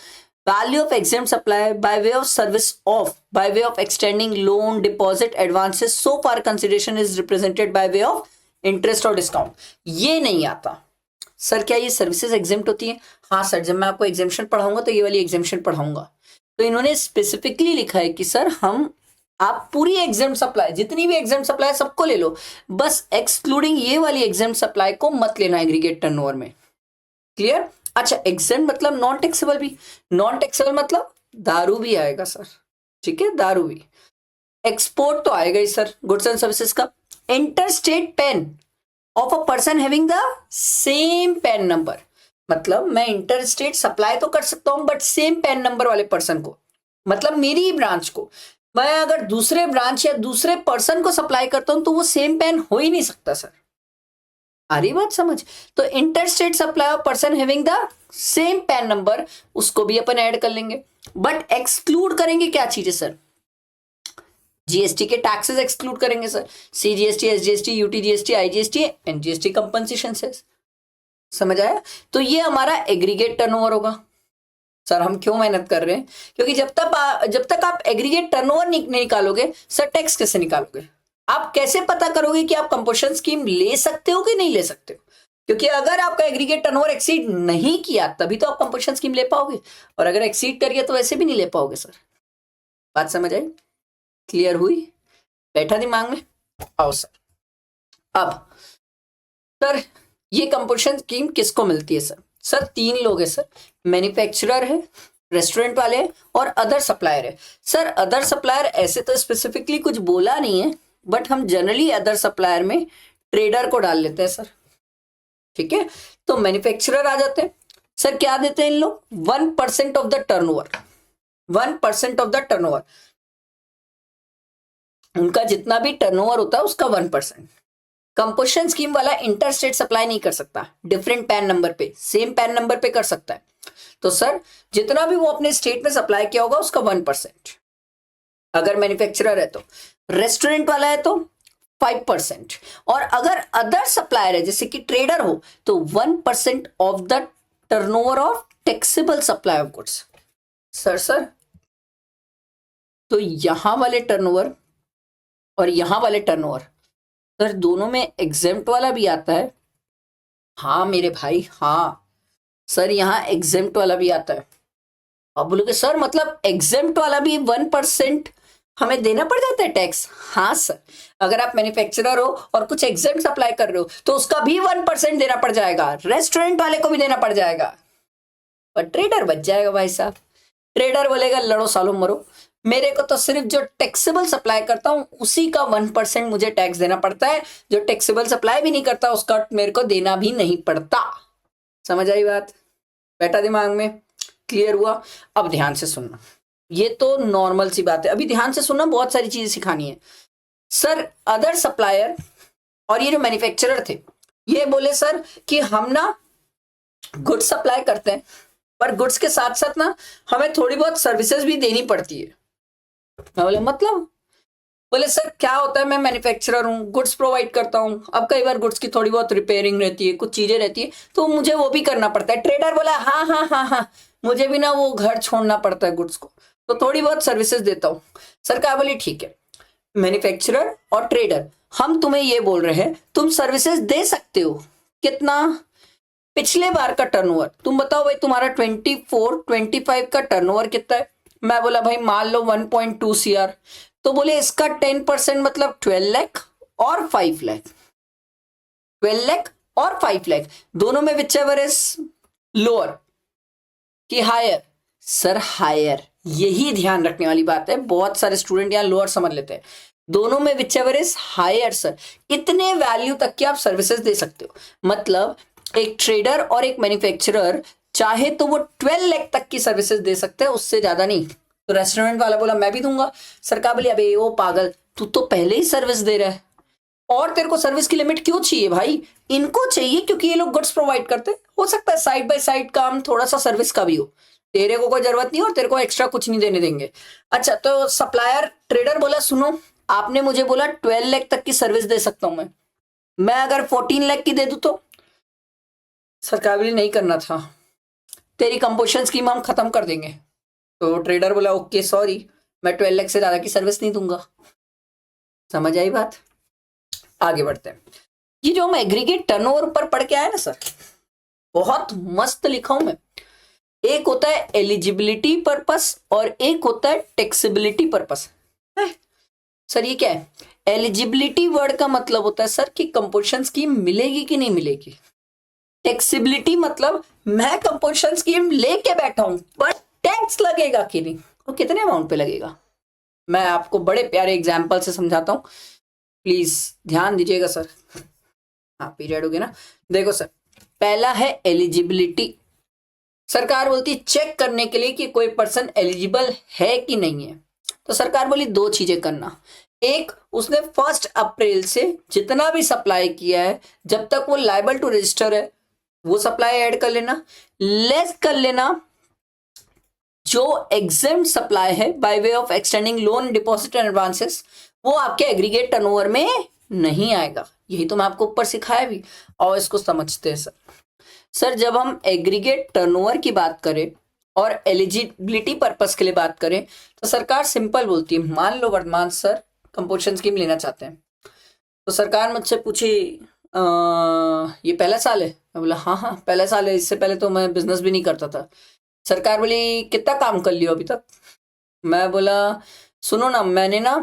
Value of exempt supply by way of service of, by way of extending loan, deposit, advances so far consideration is represented by way of interest और डिस्काउंट, ये नहीं आता। सर क्या ये सर्विसेज एग्जेम्प्ट होती है? हाँ सर, जब मैं आपको एग्जेम्पशन पढ़ाऊंगा तो ये वाली एग्जेम्पशन पढ़ाऊंगा। तो इन्होंने स्पेसिफिकली लिखा है कि सर हम, आप पूरी एग्जेम्प्ट सप्लाई, जितनी भी एग्जेम्प्ट सप्लाई सबको ले लो, बस एक्सक्लूडिंग ये वाली एग्जेम्प्ट सप्लाई को मत लेना एग्रीगेट टर्नओवर में। क्लियर? अच्छा, एग्जेम्प्ट मतलब नॉन टैक्सेबल भी, नॉन टैक्सेबल मतलब दारू भी आएगा सर, ठीक है, दारू भी। एक्सपोर्ट तो आएगा ही सर, गुड्स एंड सर्विसेज का। Inter state pan of a person having the same pan number, मतलब मैं इंटर स्टेट सप्लाई तो कर सकता हूं बट सेम पैन नंबर वाले पर्सन को, मतलब मेरी ही ब्रांच को, मैं अगर दूसरे ब्रांच या दूसरे पर्सन को सप्लाई करता हूं तो वो सेम पैन हो ही नहीं सकता सर। आ रही बात समझ? तो inter state supply of person having the same pan number, उसको भी अपन ऐड कर लेंगे, बट एक्सक्लूड करेंगे क्या चीजें सर? जीएसटी के टैक्सेस एक्सक्लूड करेंगे sir, CGST, SGST, UTGST, IGST, NGST compensation cess. समझ आया? तो ये हमारा एग्रीगेट टर्नओवर होगा। सर हम क्यों मेहनत कर रहे हैं? क्योंकि जब तक आप एग्रीगेट टर्नओवर नहीं निकालोगे सर, टैक्स कैसे निकालोगे? आप कैसे पता करोगे कि आप कंपोजिशन स्कीम ले सकते हो कि नहीं ले सकते हो? क्योंकि अगर आपका एग्रीगेट टर्नओवर एक्सीड नहीं किया तभी तो आप कंपल्शन स्कीम ले पाओगे, और अगर एक्सीड करिए तो वैसे भी नहीं ले पाओगे सर। बात समझ आई? क्लियर हुई? बैठा दिमाग में? आओ सर। अब सर ये कंपल्शन स्कीम किसको मिलती है सर? सर 3 लोग है सर, मैन्युफैक्चरर है, रेस्टोरेंट वाले हैं, और अदर सप्लायर है। सर अदर सप्लायर ऐसे तो स्पेसिफिकली कुछ बोला नहीं है, बट हम जनरली अदर सप्लायर में ट्रेडर को डाल लेते हैं सर। ठीक है, तो मैन्युफैक्चरर आ जाते हैं सर, क्या देते हैं इन लोग? 1% of the turnover, 1% of the turnover, उनका जितना भी टर्नओवर होता है उसका 1%। कंपोजिशन स्कीम वाला इंटर स्टेट सप्लाई नहीं कर सकता, डिफरेंट पैन नंबर पे, सेम पैन नंबर पे कर सकता है। तो सर जितना भी वो अपने स्टेट में सप्लाई किया होगा उसका 1%, अगर मैन्युफैक्चरर है तो। रेस्टोरेंट वाला है तो 5%, और अगर अदर सप्लायर है जैसे कि ट्रेडर हो तो 1% of the turnover of taxable supply of goods. Sir तो यहां वाले टर्नओवर और यहां वाले टर्नओवर सर दोनों में एग्जेम्प्ट वाला भी आता है। हाँ मेरे भाई, हाँ सर यहाँ एग्जेम्प्ट वाला भी आता है। आप बोलोगे सर मतलब एग्जेम्प्ट वाला भी 1% हमें देना पड़ जाता है टैक्स? हाँ सर, अगर आप मैन्युफैक्चरर हो और कुछ एग्जेम्प्ट सप्लाई कर रहे हो तो उसका भी 1% देना पड़ जाएगा, रेस्टोरेंट वाले को भी देना पड़ जाएगा, पर ट्रेडर बच जाएगा भाई साहब। ट्रेडर बोलेगा लड़ो सालो मरो, मेरे को तो सिर्फ जो टैक्सेबल सप्लाई करता हूं उसी का 1% मुझे टैक्स देना पड़ता है, जो टैक्सेबल सप्लाई भी नहीं करता उसका मेरे को देना भी नहीं पड़ता। समझ आई बात? बैठा दिमाग में? क्लियर हुआ? अब ध्यान से सुनना, ये तो नॉर्मल सी बात है, अभी ध्यान से सुनना, बहुत सारी चीजें सिखानी है सर। अदर सप्लायर और ये जो मैन्युफैक्चरर थे ये बोले सर कि हम ना गुड्स सप्लाई करते हैं, पर गुड्स के साथ साथ ना हमें थोड़ी बहुत सर्विसेज भी देनी पड़ती है। मैं बोले मतलब? बोले सर क्या होता है, मैं मैन्युफैक्चरर हूँ, गुड्स प्रोवाइड करता हूँ, अब कई बार गुड्स की थोड़ी बहुत रिपेयरिंग रहती है, कुछ चीजें रहती है, तो मुझे वो भी करना पड़ता है। ट्रेडर बोला हाँ हाँ हाँ हाँ, मुझे भी ना वो घर छोड़ना पड़ता है गुड्स को, तो थोड़ी बहुत सर्विसेज देता हूँ। सरकार बोली ठीक है, मैन्युफैक्चरर और ट्रेडर हम तुम्हें ये बोल रहे हैं तुम सर्विसेज दे सकते हो। कितना? पिछले बार का टर्नओवर तुम बताओ भाई, तुम्हारा 24-25 का टर्नओवर कितना है? मैं बोला भाई मान लो 1.2 CR, तो बोले इसका 10% मतलब 12 लाख और 5 लाख, 12 लाख और 5 लाख, दोनों में विच एवर इज लोअर कि हायर? सर हायर, यही ध्यान रखने वाली बात है, बहुत सारे स्टूडेंट यहाँ लोअर समझ लेते हैं। दोनों में whichever is higher sir, इतने वैल्यू तक की आप सर्विसेज दे सकते हो। मतलब एक ट्रेडर और एक मैन्युफैक्चरर चाहे तो वो 12 लाख तक की सर्विसेज दे सकते हैं, उससे ज्यादा नहीं। तो रेस्टोरेंट वाला बोला मैं भी दूंगा। सरकार बोली अबे वो पागल, तू तो पहले ही सर्विस दे रहा है, और तेरे को सर्विस की लिमिट क्यों चाहिए भाई? इनको चाहिए क्योंकि ये लोग गुड्स प्रोवाइड करते हैं, हो सकता है साइड बाय साइड काम थोड़ा सा सर्विस का भी हो, तेरे को कोई जरूरत नहीं और तेरे को एक्स्ट्रा कुछ नहीं देने देंगे। अच्छा तो सप्लायर ट्रेडर बोला सुनो, आपने मुझे बोला 12 लाख तक की सर्विस दे सकता हूं मैं अगर 14 लाख की दे दूं तो? सरकार बोली नहीं करना था, तेरी कंपोजिशन स्कीम हम खत्म कर देंगे। तो ट्रेडर बोला ओके सॉरी, मैं 12 लाख से ज्यादा की सर्विस नहीं दूंगा। समझ आई बात? आगे बढ़ते हैं। ये जो हम एग्रीगेट टर्नओवर ऊपर पढ़ के आए ना सर, बहुत मस्त लिखा हूं मैं। एक होता है एलिजिबिलिटी पर्पस और एक होता है टैक्सेबिलिटी पर्पस। सर ये क्या है? एलिजिबिलिटी वर्ड का मतलब होता है सर कि कंपोजिशन स्कीम मिलेगी कि नहीं मिलेगी। टैक्सेबिलिटी मतलब मैं कंपोजिशन स्कीम लेके बैठा हूं पर टैक्स लगेगा कि नहीं, और कितने अमाउंट पे लगेगा। मैं आपको बड़े प्यारे एग्जाम्पल से समझाता हूं, प्लीज ध्यान दीजिएगा सर। हाँ पीरियड हो गया ना। देखो सर, पहला है एलिजिबिलिटी। सरकार बोलती है चेक करने के लिए कि कोई पर्सन एलिजिबल है कि नहीं है, तो सरकार बोली 2 चीजें करना। एक, उसने 1 अप्रैल से जितना भी सप्लाई किया है जब तक वो लायबल टू रजिस्टर है वो सप्लाई ऐड कर लेना, लेस कर लेना जो एग्जेम्प्ट सप्लाई है by way of extending loan, deposit and advances, वो आपके एग्रीगेट टर्नओवर में नहीं आएगा। यही तो मैं आपको ऊपर सिखाया भी, और इसको समझते हैं सर जब हम एग्रीगेट टर्नओवर की बात करें और एलिजिबिलिटी पर्पस के लिए बात करें तो सरकार सिंपल बोलती है, मान लो वर्धमान सर कंपोजिशन स्कीम लेना चाहते हैं, तो सरकार मुझसे पूछी ये पहला साल है? मैं बोला हाँ हाँ पहला साल है, इससे पहले तो मैं बिजनेस भी नहीं करता था। सरकार बोली कितना काम कर लियो अभी तक? मैं बोला सुनो ना, मैंने ना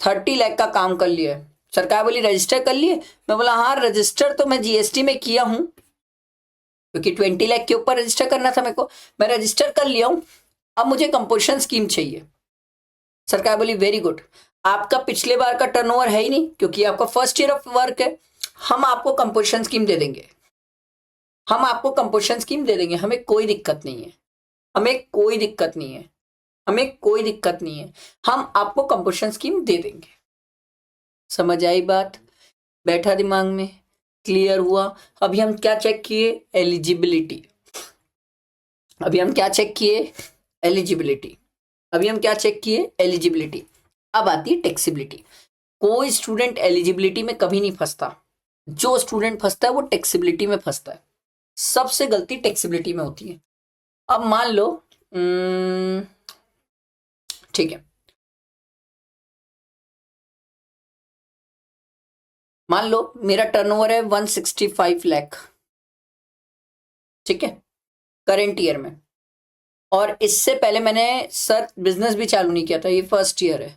30 लाख का काम कर लिया है। सरकार बोली रजिस्टर कर लिए? मैं बोला हाँ रजिस्टर तो मैं जीएसटी में किया हूँ, क्योंकि 20 लाख के ऊपर रजिस्टर करना था मेरे को, मैं रजिस्टर कर लिया हूँ, अब मुझे कंपोजिशन स्कीम चाहिए। सरकार बोली वेरी गुड, आपका पिछले बार का टर्नओवर है ही नहीं, क्योंकि आपका फर्स्ट ईयर ऑफ वर्क है, हम आपको कंपोजिशन स्कीम दे देंगे, हम आपको कंपोजिशन स्कीम दे देंगे, हमें कोई दिक्कत नहीं है, हमें कोई दिक्कत नहीं है, हमें कोई दिक्कत नहीं है, हम आपको कंपोजिशन स्कीम दे देंगे। समझ आई बात? बैठा दिमाग में? क्लियर हुआ? अभी हम क्या चेक किए? एलिजिबिलिटी। अभी हम क्या चेक किए? एलिजिबिलिटी। अभी हम क्या चेक किए? एलिजिबिलिटी। अब आती है टैक्सेबिलिटी। कोई स्टूडेंट एलिजिबिलिटी में कभी नहीं फंसता, जो स्टूडेंट फंसता है वो टैक्सेबिलिटी में फंसता है। सबसे गलती टैक्सेबिलिटी में होती है। अब मान लो ठीक है, मान लो मेरा टर्नओवर है 165 लाख, ठीक है, करेंट ईयर में, और इससे पहले मैंने सर बिजनेस भी चालू नहीं किया था, ये फर्स्ट ईयर है,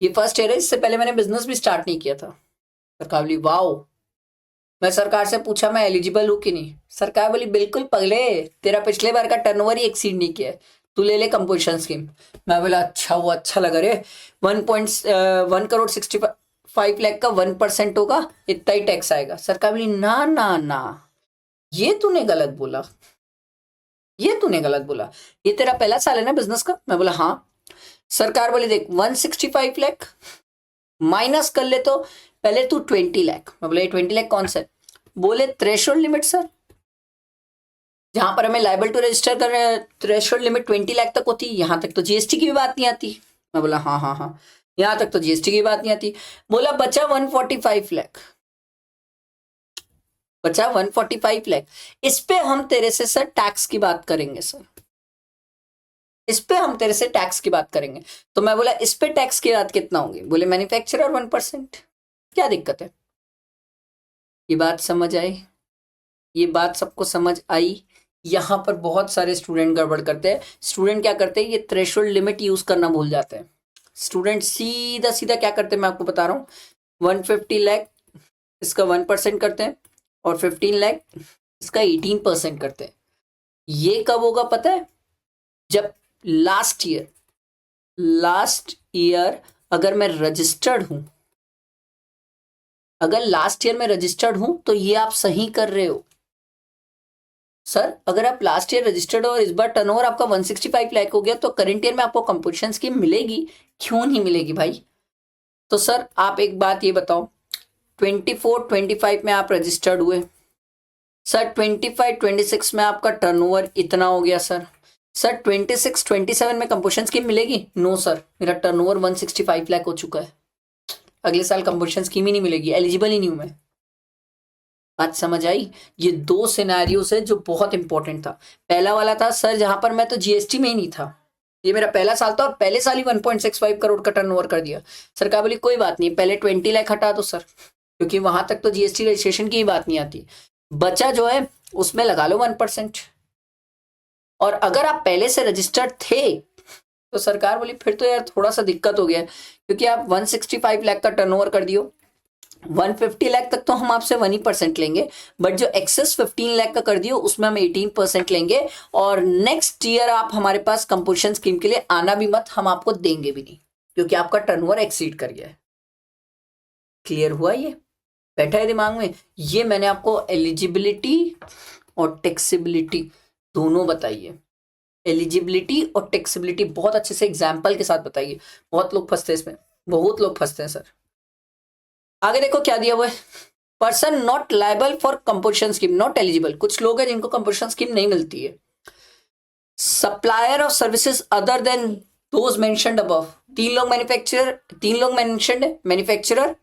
ये फर्स्ट ईयर है, इससे पहले मैंने बिजनेस भी स्टार्ट नहीं किया था। सरकार बोली वाओ। मैं सरकार से पूछा मैं एलिजिबल हूं कि नहीं? सरकार बोली बिल्कुल पगले, तेरा पिछले बार का टर्नओवर ही एक्सीड नहीं किया है, तू ले ले कंपोजिशन स्कीम। मैं बोला अच्छा, वो अच्छा लगा रे, 1.1 करोड़ 65 लाख का 1% होगा, इतना ही टैक्स आएगा। सरकार बोली ना ना ना, ये तूने गलत बोला, ये तूने गलत बोला, ये तेरा पहला साल है ना बिजनेस का? मैं बोला हाँ। सरकार बोली देख 165 लाख माइनस कर ले तो पहले तू 20 लाख। मैं बोला ये 20 लाख कौन सा है? बोले थ्रेशोल्ड लिमिट सर, जहां पर हमें लाइबल टू रजिस्टर कर रहे हैं थ्रेशोल्ड लिमिट 20 लाख तक होती, यहां तक तो जीएसटी की भी बात नहीं आती। मैं बोला हाँ हाँ हाँ, यहां तक तो जीएसटी की बात नहीं आती। बोला बचा 145 लाख, बचा 145 लाख, इस पे हम तेरे से सर टैक्स की बात करेंगे सर, इस पे हम तेरे से टैक्स की बात करेंगे। तो मैं बोला इस पे टैक्स की बात कितना होगी? बोले मैन्युफैक्चरर 1%। क्या दिक्कत है? ये बात समझ आई? ये बात सबको समझ आई? यहाँ पर बहुत सारे स्टूडेंट गड़बड़ करते हैं। स्टूडेंट क्या करते हैं, ये थ्रेशोल्ड लिमिट यूज करना भूल जाते हैं। स्टूडेंट सीधा सीधा क्या करते हैं मैं आपको बता रहा हूँ, 150 लाख इसका 1% करते हैं, और 15 लाख इसका 18% करते हैं। ये कब होगा पता है? जब लास्ट ईयर अगर मैं रजिस्टर्ड हूं, अगर लास्ट ईयर में रजिस्टर्ड हूं तो ये आप सही कर रहे हो सर। अगर आप लास्ट ईयर रजिस्टर्ड हो और इस बार टर्नओवर आपका 165 लाख हो गया, तो करंट ईयर में आपको कंपोजिशन स्कीम मिलेगी? क्यों नहीं मिलेगी भाई? तो सर आप एक बात ये बताओ, 24-25 में आप रजिस्टर्ड हुए सर, 25-26 में आपका टर्नओवर इतना हो गया सर, 26-27 में कंपोजिशन स्कीम मिलेगी? नो सर, मेरा टर्नओवर 165 लाख हो चुका है, अगले साल कंपोजिशन स्कीम ही नहीं मिलेगी, एलिजिबल ही नहीं हूं मैं। बात समझ आई? ये दो सिनेरियोस है जो बहुत इंपॉर्टेंट था। पहला वाला था सर जहां पर मैं तो जीएसटी में ही नहीं था, ये मेरा पहला साल था और पहले साल ही 1.65 करोड़ का टर्नओवर कर दिया। सरकार बोली कोई बात नहीं, पहले 20 लाख हटा दो सर, क्योंकि वहां तक तो जीएसटी रजिस्ट्रेशन की ही बात नहीं आती, बचा जो है उसमें लगा लो 1%। और अगर आप पहले से रजिस्टर्ड थे तो सरकार बोली फिर तो यार थोड़ा सा दिक्कत हो गया, क्योंकि आप 165 लाख का टर्नओवर कर दियो, 150 लाख तक तो हम आपसे 1% लेंगे, बट जो एक्सेस 15 लाख का कर दियो उसमें हम 18% लेंगे, और नेक्स्ट ईयर आप हमारे पास कंपोजिशन स्कीम के लिए आना भी मत, हम आपको देंगे भी नहीं, क्योंकि आपका टर्नओवर एक्सीड कर गया है। क्लियर हुआ? ये बैठा है दिमाग में? ये मैंने आपको एलिजिबिलिटी और टैक्सेबिलिटी दोनों बताइए, एलिजिबिलिटी और टैक्सेबिलिटी बहुत अच्छे से एग्जाम्पल के साथ बताइए। बहुत लोग फंसते हैं इसमें, बहुत लोग फंसते हैं सर। आगे देखो क्या दिया हुआ है, person not liable for composition scheme not eligible. कुछ लोग हैं जिनको कंपोजिशन स्कीम नहीं मिलती है। Supplier of services other than those mentioned above, तीन लोग मेंशन्ड है, मैन्युफैक्चरर,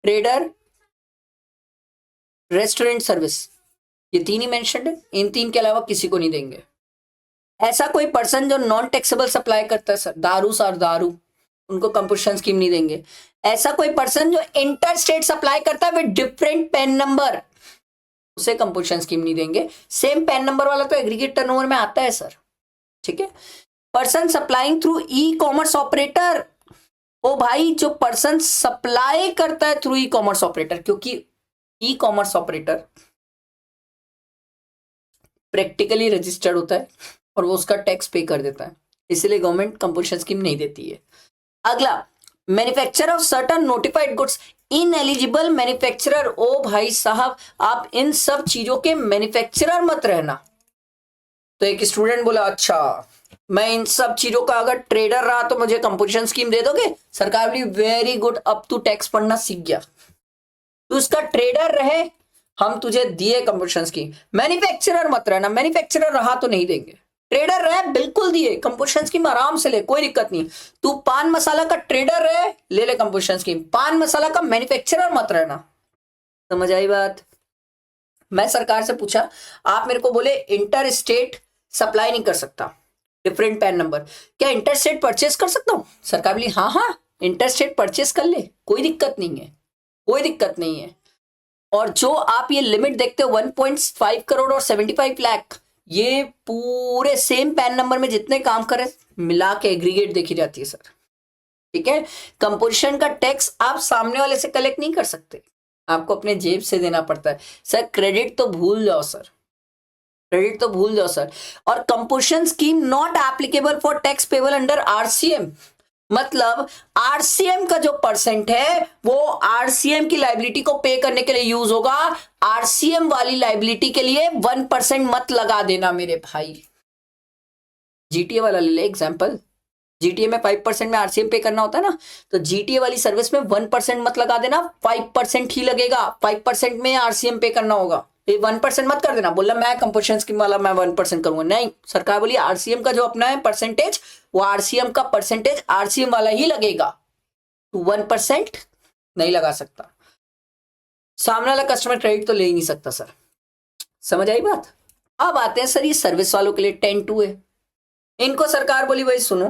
ट्रेडर, रेस्टोरेंट सर्विस, ये तीन ही मेंशन्ड है, इन तीन के अलावा किसी को नहीं देंगे। ऐसा कोई पर्सन जो नॉन टैक्सेबल सप्लाई करता है सर, दारू, उनको कंपोजिशन स्कीम नहीं देंगे। ऐसा कोई पर्सन जो इंटर स्टेट सप्लाई करता है विद डिफरेंट पैन नंबर, उसे कंपोजिशन स्कीम नहीं देंगे। सेम पैन नंबर वाला तो एग्रीगेट टर्नओवर में आता है सर, ठीक है। Person supplying through e commerce operator, ओ भाई जो पर्सन सप्लाई करता है थ्रू ई कॉमर्स ऑपरेटर, क्योंकि ई कॉमर्स ऑपरेटर प्रैक्टिकली रजिस्टर्ड होता है और वो उसका टैक्स पे कर देता है, इसलिए गवर्नमेंट कंपोजिशन स्कीम नहीं देती है। अगला, manufacturer of certain notified goods, in eligible manufacturer, ओ भाई साहब आप इन सब चीजों के मैन्युफैक्चरर मत रहना। तो एक स्टूडेंट बोला अच्छा मैं इन सब चीजों का अगर ट्रेडर रहा तो मुझे कंपोजिशन स्कीम दे दोगे? सरकार बोली वेरी गुड, अब तू टैक्स पढ़ना सीख गया, तू उसका ट्रेडर रहे, हम तुझे दिए कंपोजिशन स्कीम। मैन्युफैक्चरर मत रहना, मैन्युफैक्चरर रहा तो नहीं देंगे, ट्रेडर रहे बिल्कुल दिए, कंपोजिशन स्कीम आराम से ले, कोई दिक्कत नहीं। तू पान मसाला का ट्रेडर रहे, ले ले कंपोजिशन स्कीम, पान मसाला का मैन्युफैक्चरर मत रहना। समझ आई बात? मैं सरकार से पूछा, आप मेरे को बोले इंटर स्टेट सप्लाई नहीं कर सकता, डिफरेंट पैन नंबर, क्या इंटर स्टेट परचेस कर सकता हूं? सरकार बोली हाँ हाँ इंटर स्टेट परचेस कर ले, कोई दिक्कत नहीं है, कोई दिक्कत नहीं है। और जो आप ये लिमिट देखते हो 1.5 करोड़ और 75 लाख, ये पूरे सेम पैन नंबर में जितने काम करे मिला के एग्रीगेट देखी जाती है सर, ठीक है। कंपोजिशन का टैक्स आप सामने वाले से कलेक्ट नहीं कर सकते, आपको अपने जेब से देना पड़ता है सर। क्रेडिट तो भूल जाओ सर, क्रेडिट तो भूल जाओ सर। और composition scheme not applicable for tax payable under RCM, मतलब आरसीएम का जो परसेंट है वो आरसीएम की लाइबिलिटी को पे करने के लिए यूज होगा, आरसीएम वाली लाइबिलिटी के लिए 1% मत लगा देना मेरे भाई। जीटीए वाला ले ले एग्जांपल, जीटीए में 5% में आरसीएम पे करना होता है ना, तो जीटीए वाली सर्विस में 1% मत लगा देना, 5% ही लगेगा, 5% में आरसीएम पे करना होगा। 1% मत कर देना, बोला मैं कंपोजिशन स्कीम वाला मैं 1% करूंगा, नहीं, सरकार बोली आरसीएम का जो अपना है परसेंटेज, वो आरसीएम का परसेंटेज आरसीएम वाला ही लगेगा, तो 1% नहीं लगा सकता। सामने वाला कस्टमर क्रेडिट तो ले ही नहीं सकता सर। समझ आई बात? अब आते हैं सर ये सर्विस वालों के लिए 10(2) है, इनको सरकार बोली भाई सुनो,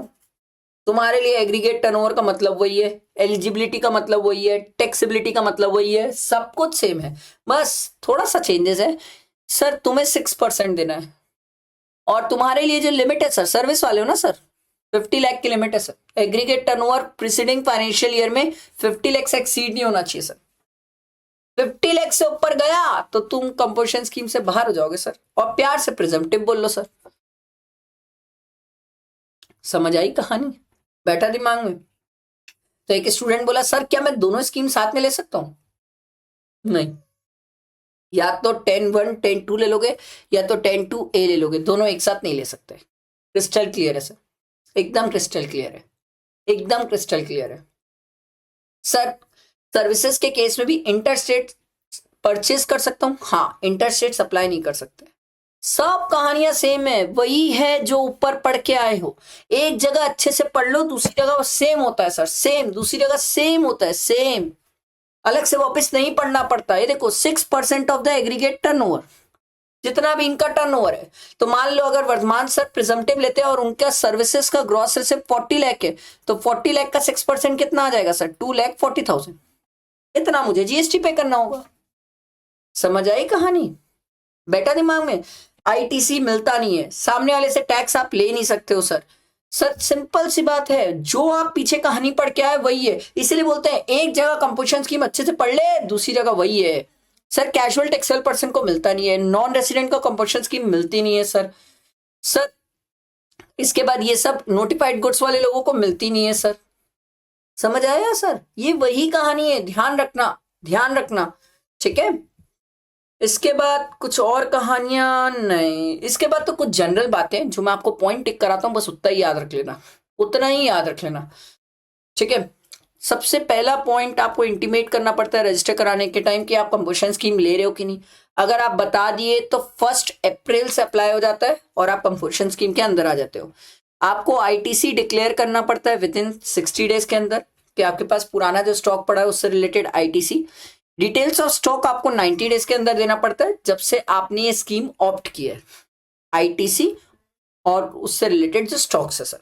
तुम्हारे लिए एग्रीगेट टर्नओवर का मतलब वही है, एलिजिबिलिटी का मतलब वही है, टैक्सेबिलिटी का मतलब वही है, सब कुछ सेम है, बस थोड़ा सा चेंजेस है सर। तुम्हें 6% देना है, और तुम्हारे लिए जो लिमिट है सर, सर्विस वाले हो ना सर, 50 लाख की लिमिट है sir. Aggregate turnover preceding financial year में 50 लाख से एक्सीड नहीं होना चाहिए सर। 50 लाख से ऊपर गया तो तुम कंपोजिशन स्कीम से बाहर हो जाओगे सर, और प्यार से प्रिजम्पटिव बोल लो सर। समझ आई कहानी? बैठा दिमाग में? तो एक स्टूडेंट बोला सर क्या मैं दोनों स्कीम साथ में ले सकता हूं? नहीं, या तो 10(1) 10(2) ले लोगे, या तो 10(2)A ले लोगे, दोनों एक साथ नहीं ले सकते। क्रिस्टल क्लियर है सर, एकदम क्रिस्टल क्लियर है, एकदम क्रिस्टल क्लियर है सर। सर्विसेज के केस में भी इंटर स्टेट परचेज कर सकता हूं, हाँ, इंटर स्टेट सप्लाई नहीं कर सकते। सब कहानियां सेम है, वही है जो ऊपर पढ़ के आए हो। एक जगह अच्छे से पढ़ लो, दूसरी जगह सेम होता है सर, सेम, दूसरी जगह सेम होता है, सेम, अलग से वापस नहीं पढ़ना पड़ता। ये देखो 6% ऑफ द एग्रीगेट टर्नओवर, जितना भी इनका टर्नओवर है, तो मान लो अगर वर्धमान सर प्रिजम्पटिव लेते हैं और उनका सर्विसेज का ग्रॉस रिसिप्ट 40 लाख है, तो 40 लाख का 6% कितना आ जाएगा सर? 2,40,000। इतना मुझे जीएसटी पे करना होगा। समझ आई कहानी? बेटा दिमाग में? आईटीसी मिलता नहीं है, सामने वाले से टैक्स आप ले नहीं सकते हो सर। सर सिंपल सी बात है, जो आप पीछे कहानी पढ़ के आए वही है, इसीलिए बोलते हैं एक जगह कंपोजिशन स्कीम अच्छे से पढ़ ले, दूसरी जगह वही है सर। कैजुअल टैक्सेबल पर्सन को मिलता नहीं है, नॉन रेसिडेंट को कंपोजिशन स्कीम मिलती नहीं है सर। सर इसके बाद ये सब नोटिफाइड गुड्स वाले लोगों को मिलती नहीं है सर। समझ आया सर? ये वही कहानी है, ध्यान रखना, ध्यान रखना, ठीक है। इसके बाद कुछ और कहानियां नहीं, इसके बाद तो कुछ जनरल बातें जो मैं आपको पॉइंट टिक कराता हूं, बस उतना ही याद रख लेना, उतना ही याद रख लेना, ठीक है। सबसे पहला पॉइंट आपको इंटीमेट करना पड़ता है रजिस्टर कराने के टाइम कि आप कंपोजिशन स्कीम ले रहे हो कि नहीं। अगर आप बता दिए तो 1 अप्रैल से अप्लाई हो जाता है और आप कंपोजिशन स्कीम के अंदर आ जाते हो। आपको आईटीसी डिक्लेयर करना पड़ता है विद इन 60 डेज के अंदर कि आपके पास पुराना जो स्टॉक पड़ा है उससे related ITC. Details of stock आपको 90 डेज के अंदर देना पड़ता है जब से आपने ये स्कीम ऑप्ट की है, आईटीसी और उससे रिलेटेड जो स्टॉक्स है सर।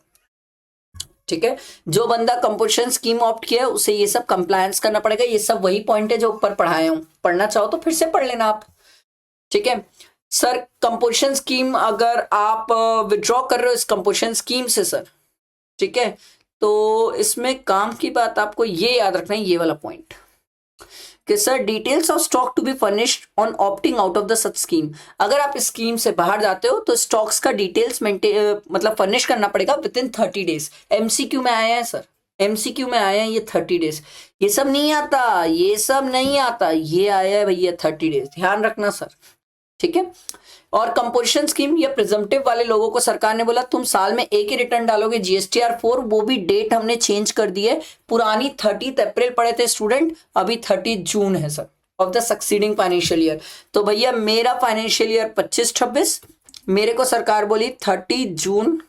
ठीक है, जो बंदा कंपोजिशन स्कीम ऑप्ट किया है उसे ये सब कंप्लायंस करना पड़ेगा। ये सब वही पॉइंट है जो ऊपर पढ़ाए हूं, पढ़ना चाहो तो फिर से पढ़ लेना आप। ठीक है सर, कंपोजिशन स्कीम अगर आप विड्रॉ कर रहे हो इस कंपोजिशन स्कीम से सर, ठीक है, तो इसमें काम की बात आपको ये याद रखना है, ये वाला पॉइंट कि sir details of stock to be furnished on opting out of the such scheme. अगर आप इस स्कीम से बाहर जाते हो तो स्टॉक्स का डिटेल्स मतलब फर्निश करना पड़ेगा विद इन 30 डेज। एमसीक्यू में आया है सर, एमसीक्यू में आया है ये 30 डेज। ये सब नहीं आता, ये सब नहीं आता, ये आया है भैया 30 डेज, ध्यान रखना सर। ठीक है, और कंपोजिशन स्कीम या प्रिजम्पटिव वाले लोगों को सरकार ने बोला तुम साल में एक ही रिटर्न डालोगे GSTR 4, वो भी डेट हमने चेंज कर दी है। पुरानी 30 अप्रैल पढ़े थे स्टूडेंट, अभी 30 जून है sir of the succeeding financial year. तो भैया मेरा फाइनेंशियल ईयर 25-26, मेरे को सरकार बोली 30 जून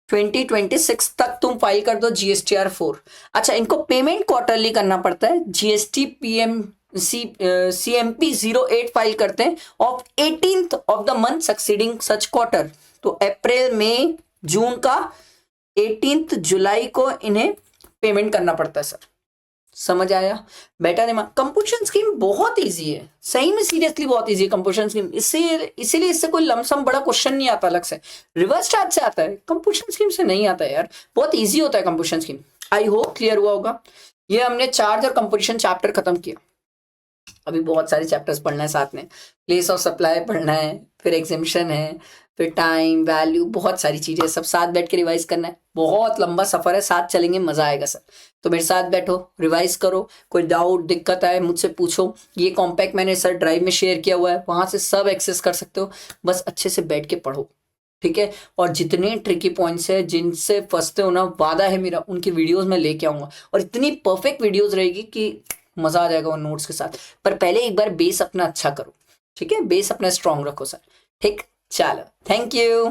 2026 तक तुम फाइल कर दो GSTR 4। अच्छा, इनको पेमेंट क्वार्टरली करना पड़ता है, GST CMP 08 फाइल करते हैं of 18th of the month succeeding such quarter. तो अप्रैल मई जून का 18th जुलाई को इन्हें पेमेंट करना पड़ता है सर। समझ आया बेटा दिमाग? कंपोजिशन स्कीम बहुत इजी है, सही में सीरियसली बहुत इजी है कंपोजिशन स्कीम। इसीलिए इससे कोई लमसम बड़ा क्वेश्चन नहीं आता अलग से। रिवर्स चार्ज से आता है, कंपोजिशन स्कीम से नहीं आता है यार, बहुत इजी होता है composition scheme. I hope clear हुआ होगा। ये हमने चार्ज और कंपोजिशन चैप्टर खत्म किया, अभी बहुत सारे चैप्टर्स पढ़ना है साथ में। प्लेस ऑफ सप्लाई पढ़ना है, फिर एग्जेम्पशन है, फिर टाइम वैल्यू, बहुत सारी चीजें सब साथ बैठ के रिवाइज करना है। बहुत लंबा सफर है, साथ चलेंगे, मजा आएगा सर। तो मेरे साथ बैठो, रिवाइज करो, कोई डाउट दिक्कत आए मुझसे पूछो। ये कॉम्पैक्ट मैंने सर ड्राइव में शेयर किया हुआ है, वहां से सब एक्सेस कर सकते हो। बस अच्छे से बैठ के पढ़ो, ठीक है। और जितने ट्रिकी पॉइंट्स है जिनसे फंसते हो ना, वादा है मेरा उनकी वीडियोस मैं लेके आऊंगा, और इतनी परफेक्ट वीडियोस रहेगी कि मजा आ जाएगा उन नोट्स के साथ। पर पहले एक बार बेस अपना अच्छा करो, ठीक है, बेस अपना स्ट्रांग रखो सर। ठीक, चलो, थैंक यू।